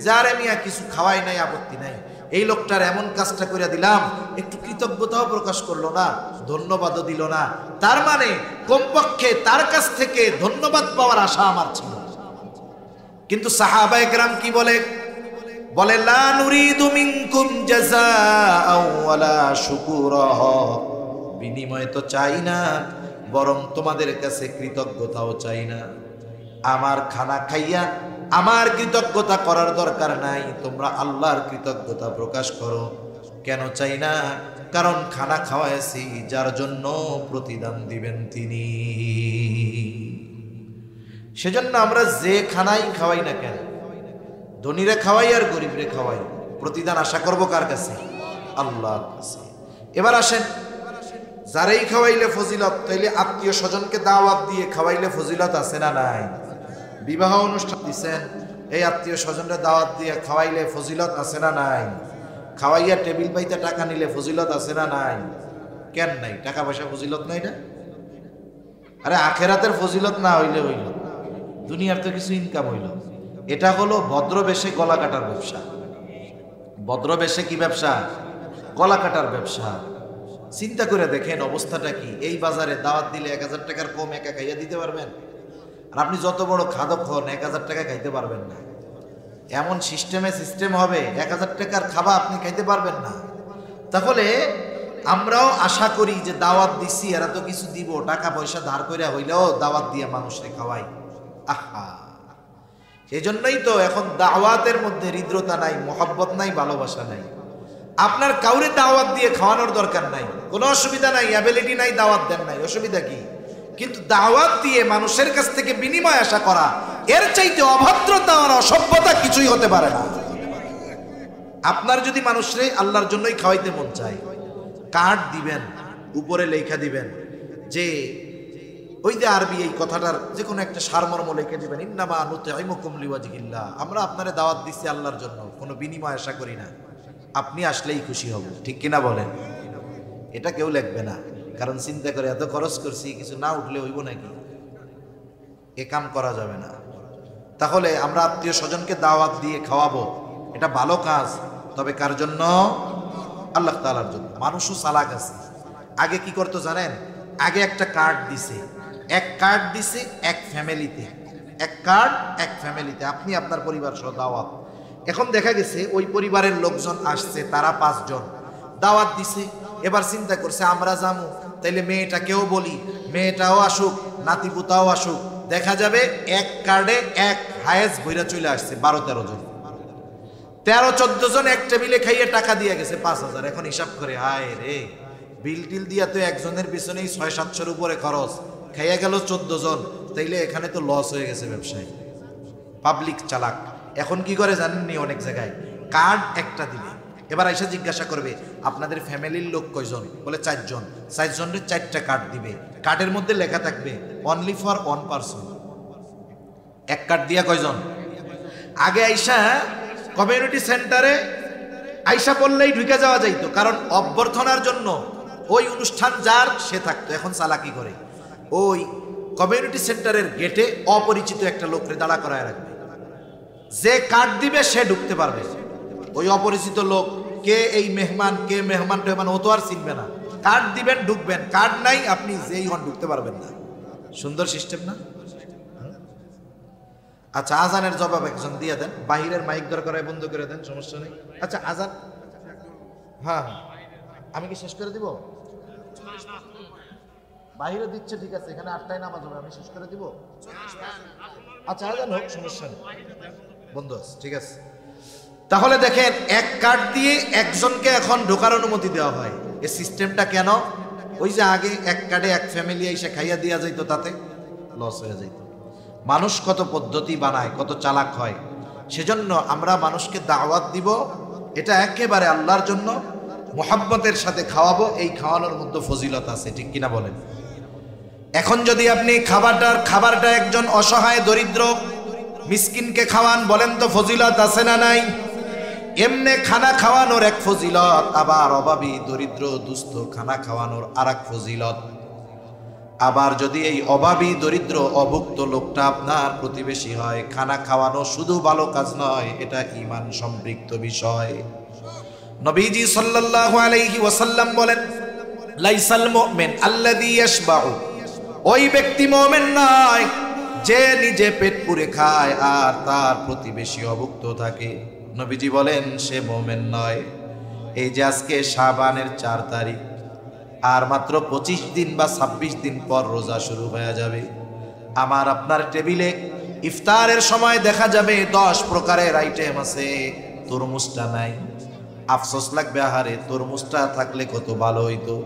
যারে মিয়া কিছু খাওয়াই নাই, আপত্তি নাই, এই লোকটার এমন কাজটা করে দিলাম, একটু কৃতজ্ঞতাও প্রকাশ করলো না, ধন্যবাদও দিল না, তার মানে কমপক্ষে তার কাছ থেকে ধন্যবাদ পাওয়ার আশা আমার ছিল। কিন্তু সাহাবায়ে কেরাম কি বলে? বলে লা নুরিদু মিনকুম জাযাআও ওয়ালা শুকুরা, বিনিময় তো চাই না, বরং তোমাদের কাছে কৃতজ্ঞতাও চাই না। আমার খানা খাইয়া আমার কৃতজ্ঞতা করার দরকার নাই, তোমরা আল্লাহর কৃতজ্ঞতা প্রকাশ করো। কেন চাই না? কারণ খানা খাওয়াইছি যার জন্য প্রতিদান দিবেন তিনি। সেজন্য আমরা যে খানাই খাওয়াই না কেন, ধনীরে খাওয়াই আর গরিবরে খাওয়াই, প্রতিদান আশা করব কার কাছে? আল্লাহর কাছে। এবার আসেন, যারাই খাওয়াইলে ফজিলত, তাইলে আত্মীয় স্বজনকে দাওয়াত দিয়ে খাওয়াইলে ফজিলত আছে না নাই? বিবাহ অনুষ্ঠান দিচ্ছেন, এই আত্মীয় স্বজনকে দাওয়াত দিয়ে খাওয়াইলে ফজিলত আছে না নাই? খাওয়াইয়া টেবিল পাইতে টাকা নিলে ফজিলত আছে না নাই? কেন নাই? টাকা পয়সা ফজিলত নাই না? আরে আখেরাতের ফজিলত না হইলে হইল, দুনিয়ার তো কিছু ইনকাম হইল। এটা হলো ভদ্রবেশে গলা কাটার ব্যবসা। ভদ্রবেশে কি ব্যবসা? গলা কাটার ব্যবসা। চিন্তা করে দেখেন অবস্থাটা কি। এই বাজারে দাওয়াত দিলে 1000 টাকার কম একা খাইয়া দিতে পারবেন? আর আপনি যত বড় খাদক হন 1000 টাকা খাইতে পারবেন না। এমন সিস্টেম হবে 1000 টাকার খাবার আপনি খাইতে পারবেন না। তাহলে আমরাও আশা করি যে দাওয়াত দিছি, এরা তো কিছু দিব, টাকা পয়সা ধার করে হইলেও দাওয়াত দিয়ে মানুষকে খাওয়াই। আহা, সেই জন্যই তো এখন দাওয়াতের মধ্যে হৃদ্রতা নাই, মহব্বত নাই, ভালোবাসা নাই। আপনার কাউরে দাওয়াত দিয়ে খাওয়ানোর দরকার নাই, কোনো অসুবিধা নাই, অ্যাবিলিটি নাই, দাওয়াত দেন নাই, অসুবিধা কি? কিন্তু দাওয়াত দিয়ে মানুষের কাছ থেকে বিনিময় আশা করা, এর চাইতে অভদ্রতা আর অসভ্যতা কিছুই হতে পারে না। আপনার যদি মানুষরে আল্লাহর জন্যই খাওয়াইতে মন চায়, কার্ড দিবেন, উপরে লেখা দিবেন যে ওই যে আরবি এই কথাটার যে কোনো একটা সারমর্ম লিখে দিবেন, ইন্নামা নুতঈমুকুম লিওয়াজহিল্লাহ, আমরা আপনারে দাওয়াত দিচ্ছি আল্লাহর জন্য, কোনো বিনিময় আশা করি না, আপনি আসলেই খুশি হব। ঠিক কিনা বলেন? এটা কেউ লিখবে না, কারণ চিন্তা করে এত খরচ করছি, কিছু না উঠলে হইব নাকি? এ কাম করা যাবে না। তাহলে আমরা আত্মীয় স্বজনকে দাওয়াত দিয়ে খাওয়াবো, এটা ভালো কাজ, তবে কার জন্য? আল্লাহ তাআলার জন্য। মানুষও চালাক আছে। আগে কি করতো জানেন? আগে একটা কার্ড দিছে, এক কার্ড দিছে এক ফ্যামিলিতে, এক কার্ড এক ফ্যামিলিতে, আপনি আপনার পরিবার সহ দাওয়াত। এখন দেখা গেছে ওই পরিবারের লোকজন আসছে, তারা 5 জন দাওয়াত দিছে। এবার চিন্তা করছে আমরা যাবো, তাইলে মেয়েটাকেও বলি, মেয়েটাও আসুক, নাতিপুতাও আসুক। দেখা যাবে এক কার্ডে এক হায়েস ভইরা চলে আসছে 12-13 জন, 13-14 জন এক টেবিলে খাইয়ে টাকা দিয়ে গেছে 5000। এখন হিসাব করে হায় রে, বিল টিল দিয়া তো একজনের পিছনেই 600-700 উপরে খরচ, খাইয়া গেল 14 জন, তাইলে এখানে তো লস হয়ে গেছে ব্যবসায়। পাবলিক চালাক। এখন কি করে জানেননি? অনেক জায়গায় কার্ড একটা দিবে, এবার আইসা জিজ্ঞাসা করবে আপনাদের ফ্যামিলির লোক কয়জন? বলে 4 জন। 4 জনের 4টা কার্ড দিবে, কার্ডের মধ্যে লেখা থাকবে অনলি ফর 1 পারসন। এক কার্ড দিয়া কয়জন? আগে আইসা কমিউনিটি সেন্টারে আইসা বললেই ঢুকে যাওয়া যাইতো, কারণ অভ্যর্থনার জন্য ওই অনুষ্ঠান যার সে থাকতো। এখন চালাকি করে ওই কমিউনিটি সেন্টারের গেটে অপরিচিত একটা লোকরে দাঁড়া করায় রাখবে, যে কার্ড দিবে সে ঢুকতে পারবে। ওই অপরিচিত লোক কে, এই মেহমান কে, মেহমান টেহমান ও তো আর চিনবে না। কার্ড দিবেন, ঢুকবেন, কার্ড নাই আপনি যেই হন ঢুকতে পারবেন না। সুন্দর সিস্টেম না? আচ্ছা, আজানের জবাব একজন দিয়ে দেন, বাহিরের মাইক দরকার হয় বন্ধ করে দেন, সমস্যা নেই। আচ্ছা আজান, হ্যাঁ আমি কি শেষ করে দিব? বাহিরে দিচ্ছে, ঠিক আছে, এখানে 8টায় নামাজ হবে, আমি শেষ করে দিব। আচ্ছা আজান হোক, সমস্যা নেই, বন্ধ আছে, ঠিক আছে। তাহলে দেখেন, এক কার্ড দিয়ে একজনকে এখন ঢোকার অনুমতি দেওয়া হয়। এই সিস্টেমটা কেন? ওই যে আগে এক কার্ডে এক ফ্যামিলি এসে খাইয়া দিয়া যাইত, তাতে লস হয়ে যাইত। মানুষ কত পদ্ধতি বানায়, কত চালাক হয়। সেজন্য আমরা মানুষকে দাওয়াত দিব, এটা একেবারে আল্লাহর জন্য মুহাব্বতের সাথে খাওয়াবো। এই খাওয়ানোর মধ্যে ফজিলত আছে, ঠিক কিনা বলেন? এখন যদি আপনি খাবারটা একজন অসহায় দরিদ্র মিসকিনকে খাওয়ান, বলেন তো ফজিলত আছে না নাই? এমনে খানা খাওয়ানোর এক ফজিলত, আবার অভাবী দরিদ্র দুস্থ খানা খাওয়ানোর আর এক ফজিলত। আবার যদি এই অভাবী দরিদ্র অভুক্ত লোকটা আপনার প্রতিবেশী হয়, খানা খাওয়ানো শুধু ভালো কাজ নয়, এটা ঈমান সম্পৃক্ত বিষয়। নবীজি সাল্লাল্লাহু আলাইহি ওয়াসাল্লাম বলেন, লাইসাল মুমিন আল্লাযী ইয়াশবাউ, ওই ব্যক্তি মুমিন নয় যে নিজে পেট পুরে খায় আর তার প্রতিবেশী অভুক্ত থাকে। নবীজি বলেন সে মুমিন নয়। এই যে আজকে শাবানের 4 তারিখ, আর মাত্র 25 দিন বা 26 দিন পর রোজা শুরু হয়ে যাবে। আমার আপনার টেবিলে ইফতারের সময় দেখা যাবে 10 প্রকারের আইটেম আছে, তরমুজটা নাই। আফসোস লাগবে, আহারে তরমুজটা থাকলে কত ভালো হইতো।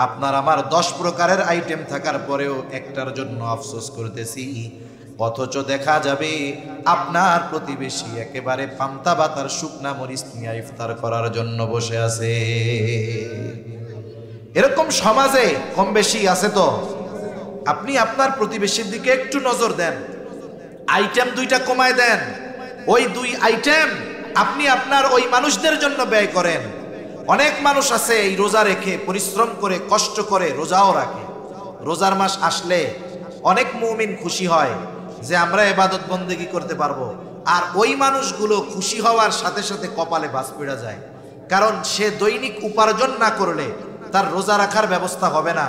আপনার আমার 10 প্রকারের আইটেম থাকার পরেও একটার জন্য আফসোস করতেছি, অথচ দেখা যাবে আপনার প্রতিবেশী একেবারে পান্তা ভাতার শুকনা মরিচ নিয়ে ইফতার করার জন্য বসে আছে। এরকম সমাজে কম বেশি আছে তো। আপনি আপনার প্রতিবেশীর দিকে একটু নজর দেন, আইটেম 2টা কমায় দেন, ওই 2 আইটেম আপনি আপনার ওই মানুষদের জন্য ব্যয় করেন। অনেক মানুষ আছে এই রোজা রেখে পরিশ্রম করে কষ্ট করে রোজাও রাখে। রোজার মাস আসলে অনেক মুমিন খুশি হয় যে আমরা ইবাদত বন্দেগী করতে পারবো, আর ওই মানুষগুলো খুশি হওয়ার সাথে সাথে কপালে বাজ পড়ে যায়, কারণ সে দৈনিক উপার্জন না করলে তার রোজা রাখার ব্যবস্থা হবে না।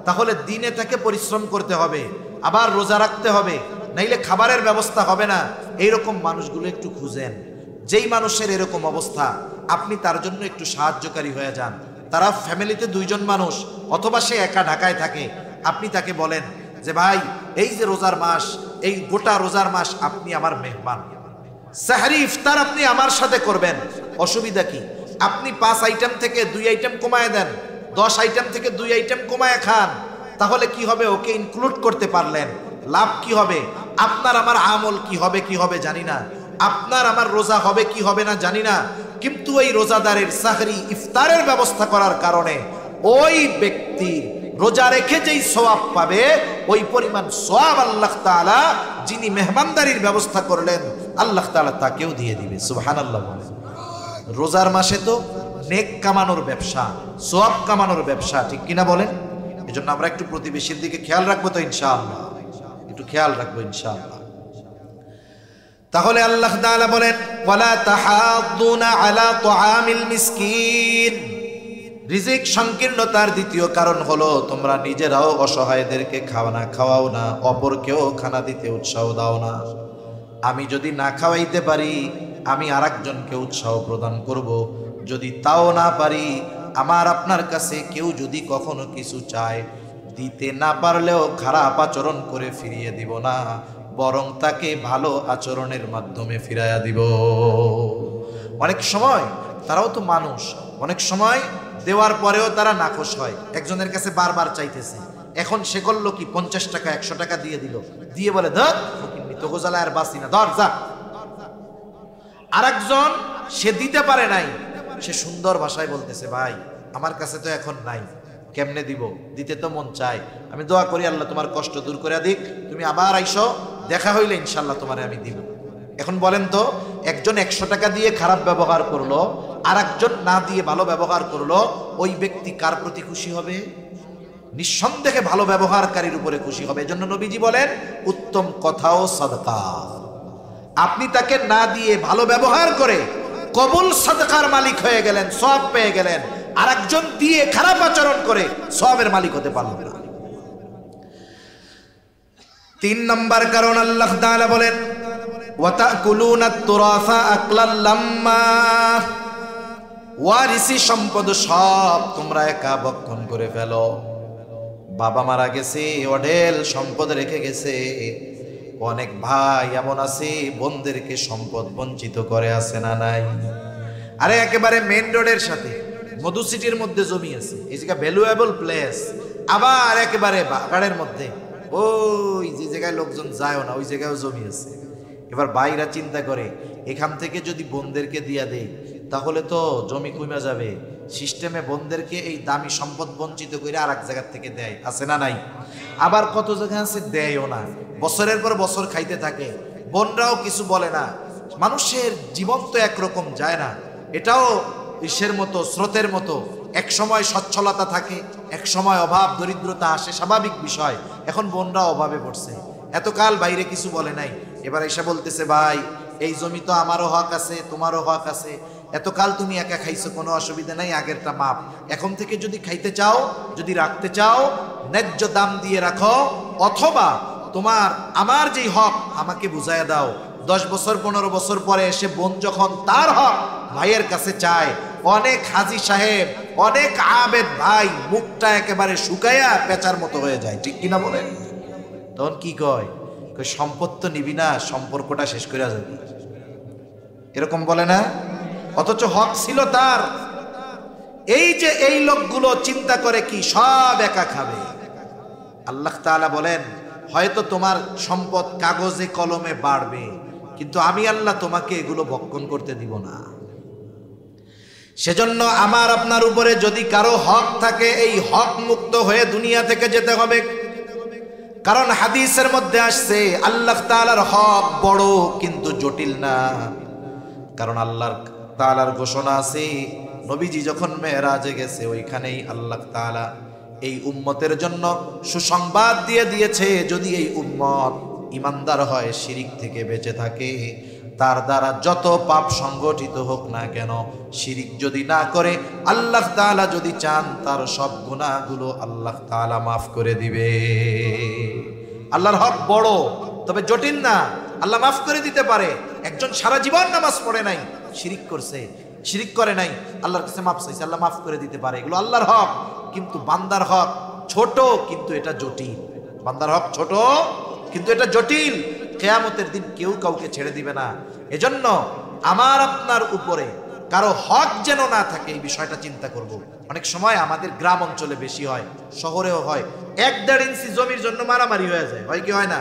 তাহলে দিনে তাকে পরিশ্রম করতে হবে, আবার রোজা রাখতে হবে, নাইলে খাবারের ব্যবস্থা হবে না। এইরকম মানুষগুলো একটু খুঁজেন। যেই মানুষের এরকম অবস্থা, আপনি তার জন্য একটু সাহায্যকারী হয়ে যান। তারা ফ্যামিলিতে 2 জন মানুষ, অথবা সে একা ঢাকায় থাকে, আপনি তাকে বলেন যে ভাই, এই যে রোজার মাস, এই গোটা রোজার মাস আপনি আমার মেহমান, সাহরি ইফতার আপনি আমার সাথে করবেন, অসুবিধা কি? আপনি 5 আইটেম থেকে 2 আইটেম কমায় দেন, 10 আইটেম থেকে 2 আইটেম কমায় খান। তাহলে কি হবে? ওকে ইনক্লুড করতে পারলেন, লাভ কি হবে? আপনার আমার আমল কি হবে জানি না, আপনার আমার রোজা হবে কি হবে না জানি না, কিন্তু ওই রোজাদারের সাহরি ইফতারের ব্যবস্থা করার কারণে ওই ব্যক্তি রোজা রেখে যেই সওয়াব পাবে, ওই পরিমাণ সওয়াব আল্লাহ তাআলা যিনি মেহমানদারির ব্যবস্থা করলেন, আল্লাহ তাআলা তাকেও দিয়ে দিবে। সুবহানাল্লাহ। রোজার মাসে তো নেক কামানোর ব্যবসা, সওয়াব কামানোর ব্যবসা, ঠিক কিনা বলেন? এজন্য আমরা একটু প্রতিবেশীর দিকে খেয়াল রাখবো তো ইনশাআল্লাহ, একটু খেয়াল রাখবো ইনশাআল্লাহ। তাহলে আল্লাহ তাআলা বলেন, ওয়ালা তাহাদ্দুনা আলা তুআমিল মিসকিন। রিজিক সংকীর্ণতার দ্বিতীয় কারণ হলো তোমরা নিজেরাও অসহায়দেরকে খানা খাওয়াও না, অপরকেও খানা দিতে উৎসাহ দাও না। আমি যদি না খাওয়াইতে পারি, আমি আরেকজনকে উৎসাহ প্রদান করব। যদি তাও না পারি, আমার আপনার কাছে কেউ যদি কখনো কিছু চায়, দিতে না পারলেও খারাপ আচরণ করে ফিরিয়ে দিব না, বরং তাকে ভালো আচরণের মাধ্যমে ফিরাইয়া দিব। অনেক সময় তারাও তো মানুষ, অনেক সময় দেওয়ার পরেও তারা নাখোশ হয়, একজনের কাছে বারবার চাইতেছে। এখন সে করলো কি, 50 টাকা 100 টাকা দিয়ে দিল, দিয়ে বলে ধর তো গোজালা আর বাঁচি না, ধর যা। আরেকজন সে দিতে পারে নাই, সে সুন্দর ভাষায় বলতেছে, ভাই আমার কাছে তো এখন নাই, কেমনে দিব, দিতে তো মন চায়, আমি দোয়া করি আল্লাহ তোমার কষ্ট দূর করে দিক, তুমি আবার আইসো, দেখা হইলে ইনশাল্লাহ তোমারে আমি দিব। এখন বলেন তো, একজন 100 টাকা দিয়ে খারাপ ব্যবহার করলো, আর একজন না দিয়ে ভালো ব্যবহার করলো, ওই ব্যক্তি কার প্রতি খুশি হবে? নিঃসন্দেহে ভালো ব্যবহারকারীর উপরে খুশি হবে। এজন্য নবীজি বলেন, উত্তম কথাও সাদকা। আপনি তাকে না দিয়ে ভালো ব্যবহার করে কবুল সাদকার মালিক হয়ে গেলেন, সওয়াব পেয়ে গেলেন। আর একজন দিয়ে খারাপ আচরণ করে সওয়াবের মালিক হতে পারলেন না। 3 নম্বর কারণ আল্লাহ তাআলা বলেন, ওয়াতাকুলুনা তুরাসা আকলাল লাম্মা। ওয়ারিসি সম্পদ সব তোমরা একা ভক্ষণ করে ফেলো। বাবা মারা গেছে, অঢেল সম্পদ রেখে গেছে, অনেক ভাই এমন আছে বোনদেরকে সম্পদ বঞ্চিত করে, আছে না নাই? আরে একেবারে মেইন রোডের সাথে মধু সিটির মধ্যে জমি আছে, এই জায়গা ভ্যালুয়েবল প্লেস, আবার একেবারে বাগানের মধ্যে ওই যে জায়গায় লোকজন যায়ও না, ওই জায়গায়ও জমি আছে। এবার ভাইরা চিন্তা করে, এখান থেকে যদি বোনদেরকে দিয়া দেই তাহলে তো জমি কমে যাবে। সিস্টেমে বোনদেরকে এই দামি সম্পদ বঞ্চিত করে আর এক জায়গার থেকে দেয়, আছে না নাই? আবার কত জায়গা আছে দেয়ও না, বছরের পর বছর খাইতে থাকে, বোনরাও কিছু বলে না। মানুষের জীবন তো একরকম যায় না, এটাও ইসের মতো, স্রোতের মতো। এক সময় সচ্ছলতা থাকে, এক সময় অভাব দরিদ্রতা আসে, স্বাভাবিক বিষয়। এখন বোনরা অভাবে পড়ছে, এতকাল বাইরে কিছু বলে নাই, এবার এসে বলতেছে ভাই এই জমি তো আমারও হক আছে, তোমারও হক আছে, এতকাল তুমি একা খাইছো, কোনো অসুবিধা নাই, আগেরটা মাপ। এখন থেকে যদি খাইতে চাও, যদি রাখতে চাও, ন্যায্য দাম দিয়ে রাখো, অথবা তোমার আমার যেই হক আমাকে বুঝাইয়া দাও। 10 বছর 15 বছর পরে এসে বোন যখন তার হক ভাইয়ের কাছে চায়, অনেক হাজী সাহেব, অনেক আবেদ ভাই মুখটা একেবারে শুকাইয়া পেঁচার মতো হয়ে যায়, ঠিক কিনা বলেন? তখন কি কয়, সম্পদ তো নিবি না, সম্পর্কটা শেষ করে যাবি, এরকম বলে না? অথচ হক ছিল তার। এই যে এই লোকগুলো চিন্তা করে কি সব একা খাবে। আল্লাহ তাআলা বলেন হয়তো তোমার সম্পদ কাগজে কলমে বাড়বে, কিন্তু আমি আল্লাহ তোমাকে এগুলো ভক্ষণ করতে দিব না। সেজন্য আমার আপনার উপরে যদি কারো হক থাকে, এই হক মুক্ত হয়ে দুনিয়া থেকে যেতে হবে। কারণ হাদিসের মধ্যে আসছে আল্লাহ তাআলার হক বড় কিন্তু জটিল না। কারণ আল্লাহ তাআলার ঘোষণা আছে, নবীজি যখন মেরাজে গেছে ওইখানেই আল্লাহ তাআলা এই উম্মতের জন্য সুসংবাদ দিয়ে দিয়েছে, যদি এই উম্মত ইমানদার হয়, শিরিক থেকে বেঁচে থাকে, তার দ্বারা যত পাপ সংগঠিত হোক না কেন, শিরিক যদি না করে, আল্লাহ তাআলা যদি চান তার সব গুনাহগুলো আল্লাহ তাআলা মাফ করে দিবে। আল্লাহর হক বড়, তবে জটিল না, আল্লাহ মাফ করে দিতে পারে। একজন সারা জীবন নামাজ পড়ে নাই, শিরিক করছে, শিরিক করে নাই, আল্লাহর কাছে মাফ চাইছে, আল্লাহ মাফ করে দিতে পারে। এগুলো আল্লাহর হক। কিন্তু বান্দার হক ছোট, কিন্তু এটা জটিল। বান্দার হক ছোট, কিন্তু এটা জটিল। কিয়ামতের দিন কেউ কাউকে ছেড়ে দিবে না। এজন্য আমার আপনার উপরে কারো হক যেন না থাকে, এই বিষয়টা চিন্তা করব। অনেক সময় আমাদের গ্রাম অঞ্চলে বেশি হয়, শহরেও হয়, 1-1.5 ইঞ্চি জমির জন্য মারামারি হয়ে যায়, হয় কি হয় না?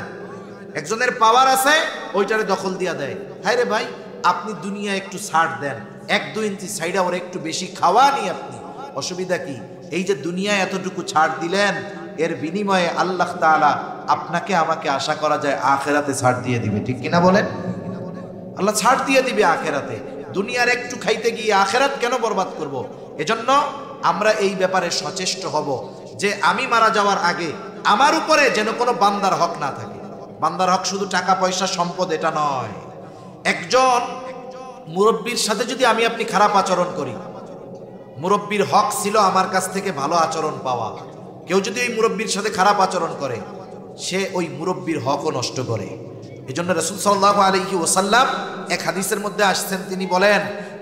একজনের পাওয়ার আছে, ওইটারে দখল দিয়া দেয়। হায় রে ভাই, আপনি দুনিয়া একটু ছাড় দেন, 1-2 ইঞ্চি সাইডে ওরা একটু বেশি খাওয়া নি আপনি, অসুবিধা কি? এই যে দুনিয়ায় এতটুকু ছাড় দিলেন, এর বিনিময়ে আল্লাহ তাআলা আপনাকে আমাকে আশা করা যায় আখেরাতে ছাড় দিয়ে দিবে, ঠিক কিনা বলেন? আল্লাহ ছাড় দিয়ে দিবে আখেরাতে। দুনিয়ার একটু খাইতে গিয়ে আখেরাত কেন বরবাদ করব? এজন্য আমরা এই ব্যাপারে সচেষ্ট হব যে আমি মারা যাওয়ার আগে আমার উপরে যেন কোনো বান্দার হক না থাকে। বান্দার হক শুধু টাকা পয়সা সম্পদ এটা নয়। একজন মুরব্বীর সাথে যদি আমি আপনি খারাপ আচরণ করি, মুরব্বীর হক ছিল আমার কাছ থেকে ভালো আচরণ পাওয়া। কেউ যদি ওই মুরব্বীর সাথে খারাপ আচরণ করে, সে ওই মুরব্বীর হকও নষ্ট করে। এজন্য রাসূল সাল্লাল্লাহু আলাইহি ওয়াসাল্লাম এক হাদিসের মধ্যে আসছেন, তিনি বলেন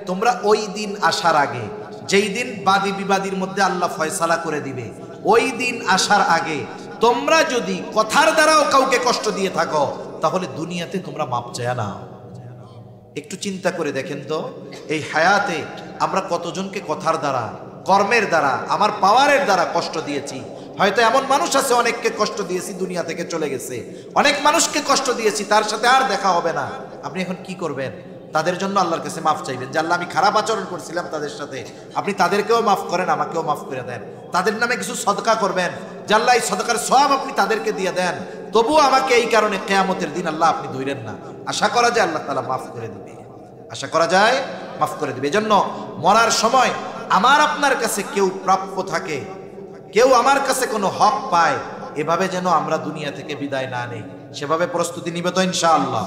তোমরা ওই দিন আসার আগে, যেই দিন বাদী বিবাদীর মধ্যে আল্লাহ ফয়সালা করে দিবে, ওই দিন আসার আগে তোমরা যদি কথার দ্বারাও কাউকে কষ্ট দিয়ে থাকো, তাহলে দুনিয়াতে তোমরা মাপ চায় না। একটু চিন্তা করে দেখেন তো, এই হায়াতে আমরা কতজনকে কথার দ্বারা, কর্মের দ্বারা, আমার পাওয়ারের দ্বারা কষ্ট দিয়েছি। হয়তো এমন মানুষ আছে অনেককে কষ্ট দিয়েছি, দুনিয়া থেকে চলে গেছে। অনেক মানুষকে কষ্ট দিয়েছি, তার সাথে আর দেখা হবে না। আপনি এখন কি করবেন? তাদের জন্য আল্লাহর কাছে মাফ চাইবেন যে আল্লাহ আমি খারাপ আচরণ করছিলাম তাদের সাথে, আপনি তাদেরকেও মাফ করেন, আমাকেও মাফ করে দেন। তাদের নামে কিছু সদকা করবেন যে আল্লাহ এই সদকার সওয়াব আপনি তাদেরকে দিয়ে দেন, তবুও আমাকে এই কারণে কিয়ামতের দিন আল্লাহ আপনি ধইরেন না। আশা করা যায় আল্লাহ তাআলা মাফ করে দিবে, আশা করা যায় মাফ করে দিবে। এজন্য মরার সময় আমার আপনার কাছে কেউ প্রাপ্য থাকে, কেউ আমার কাছে কোনো হক পায়, এভাবে যেন আমরা দুনিয়া থেকে বিদায় না নেই, সেভাবে প্রস্তুতি নিবে তো ইনশাআল্লাহ।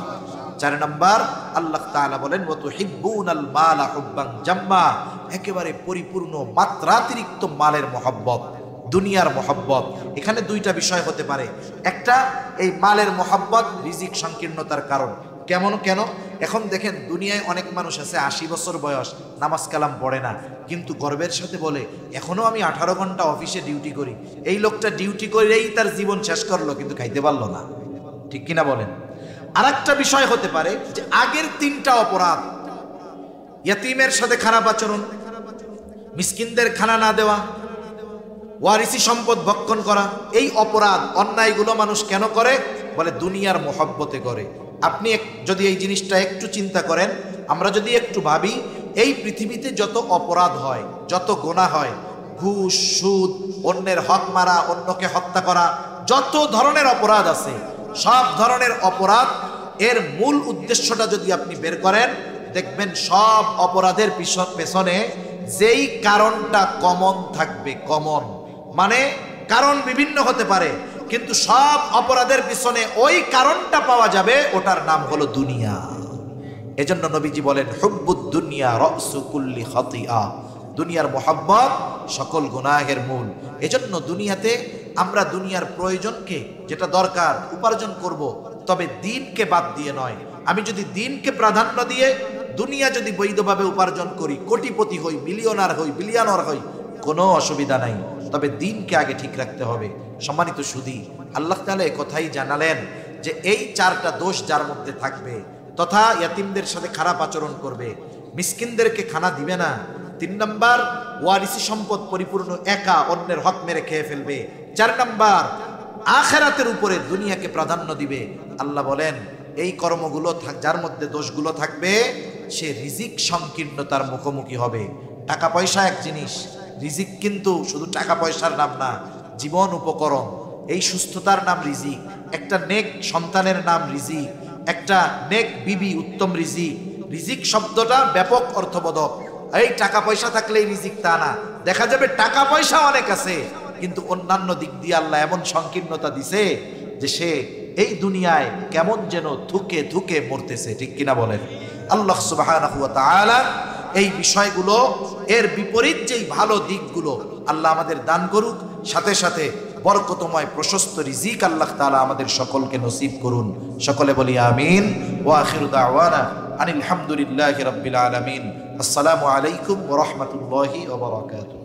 4 নাম্বার, আল্লাহ তাআলা বলেন ওয়া তুহিব্বুনাল মালা হুব্বান জাম্মা, একেবারে পরিপূর্ণ মাত্রাতিরিক্ত মালের মহব্বত, দুনিয়ার মহব্বত। এখানে দুইটা বিষয় হতে পারে। একটা, এই মালের মহব্বত রিজিক সংকীর্ণতার কারণ। কেন? এখন দেখেন দুনিয়ায় অনেক মানুষ আছে 80 বছর বয়স, নামাজ কালাম পড়ে না, কিন্তু গর্বের সাথে বলে এখনো আমি 18 ঘন্টা অফিসে ডিউটি করি। এই লোকটা ডিউটি করেই তার জীবন শেষ করলো, কিন্তু খাইতে পারলো না, ঠিক কিনা বলেন? আরেকটা বিষয় হতে পারে যে আগের 3টা অপরাধ, ইয়াতীমের সাথে খারাপ আচরণ, মিসকিনদের খানা না দেওয়া, ওয়ারিসি সম্পদ ভক্ষণ করা, এই অপরাধ অন্যায়গুলো মানুষ কেন করে? বলে দুনিয়ার মহব্বতে করে। আপনি যদি এই জিনিসটা একটু চিন্তা করেন, আমরা যদি একটু ভাবি, এই পৃথিবীতে যত অপরাধ হয়, যত গুনাহ হয়, ঘুষ, সুদ, অন্যের হক মারা, অন্যকে হত্যা করা, যত ধরনের অপরাধ আছে, সব ধরনের অপরাধ এর মূল উদ্দেশ্যটা যদি আপনি বের করেন, দেখবেন সব অপরাধের পেছনে যেই কারণটা কমন থাকবে, কমন মানে কারণ বিভিন্ন হতে পারে, কিন্তু সব অপরাধের পিছনে ওই কারণটা পাওয়া যাবে, ওটার নাম হলো দুনিয়া। এজন্য নবীজি বলেন, হুব্বুদ দুনিয়া রাসু কুল্লি খাতিআ, দুনিয়ার মোহাব্বত সকল গুনাহের মূল। এজন্য দুনিয়াতে আমরা দুনিয়ার প্রয়োজনকে, যেটা দরকার, উপার্জন করব, তবে দিনকে বাদ দিয়ে নয়। আমি যদি দিনকে প্রাধান্য দিয়ে দুনিয়া যদি বৈধভাবে উপার্জন করি, কোটিপতি হই, মিলিয়নার হই, বিলিয়নার হই, কোনো অসুবিধা নাই, তবে দিনকে আগে ঠিক রাখতে হবে। সম্মানিত সুধী, আল্লাহ তাআলা এই কথাই জানালেন যে এই চারটা দোষ যার মধ্যে থাকবে, তথা ইয়াতিমদের সাথে খারাপ আচরণ করবে, মিসকিনদেরকে খানা দিবে না, 3 নাম্বার ওয়ারিসি সম্পদ পরিপূর্ণ একা অন্যের হক মেরে খেয়ে ফেলবে, 4 নাম্বার আখিরাতের উপরে দুনিয়াকে প্রাধান্য দিবে। আল্লাহ বলেন এই কর্মগুলো যার মধ্যে দোষগুলো থাকবে, সে রিজিক সংকীর্ণতার মুখোমুখি হবে। টাকা পয়সা এক জিনিস, রিজিক কিন্তু শুধু টাকা পয়সার নাম না, জীবন উপকরণ। এই সুস্থতার নাম রিজিক, একটা নেক সন্তানের নাম রিজিক, একটা নেক বিবি উত্তম রিজিক। রিজিক শব্দটা ব্যাপক অর্থবোধক। এই টাকা পয়সা থাকলেই রিজিক তা না, দেখা যাবে টাকা পয়সা অনেক আছে, কিন্তু অন্যান্য দিক দিয়ে আল্লাহ এমন সংকীর্ণতা দিছে যে সে এই দুনিয়ায় কেমন যেন থুকে থুকে মরতেছে, ঠিক কিনা বলেন? আল্লাহ সুবহানাহু ওয়া তাআলা এই বিষয়গুলো, এর বিপরীত যেই ভালো দিকগুলো আল্লাহ আমাদের দান করুক, সাথে সাথে বরকতময় প্রশস্ত রিজিক আল্লাহ তাআলা আমাদের সকলকে নসিব করুন। সকলে বলি আমিন। ওয়া আখিরু দাওয়ানা আনিল হামদুলিল্লাহি রাব্বিল আলামিন। আসসালামু আলাইকুম ওয়া রাহমাতুল্লাহি ওয়া বারাকাতুহু।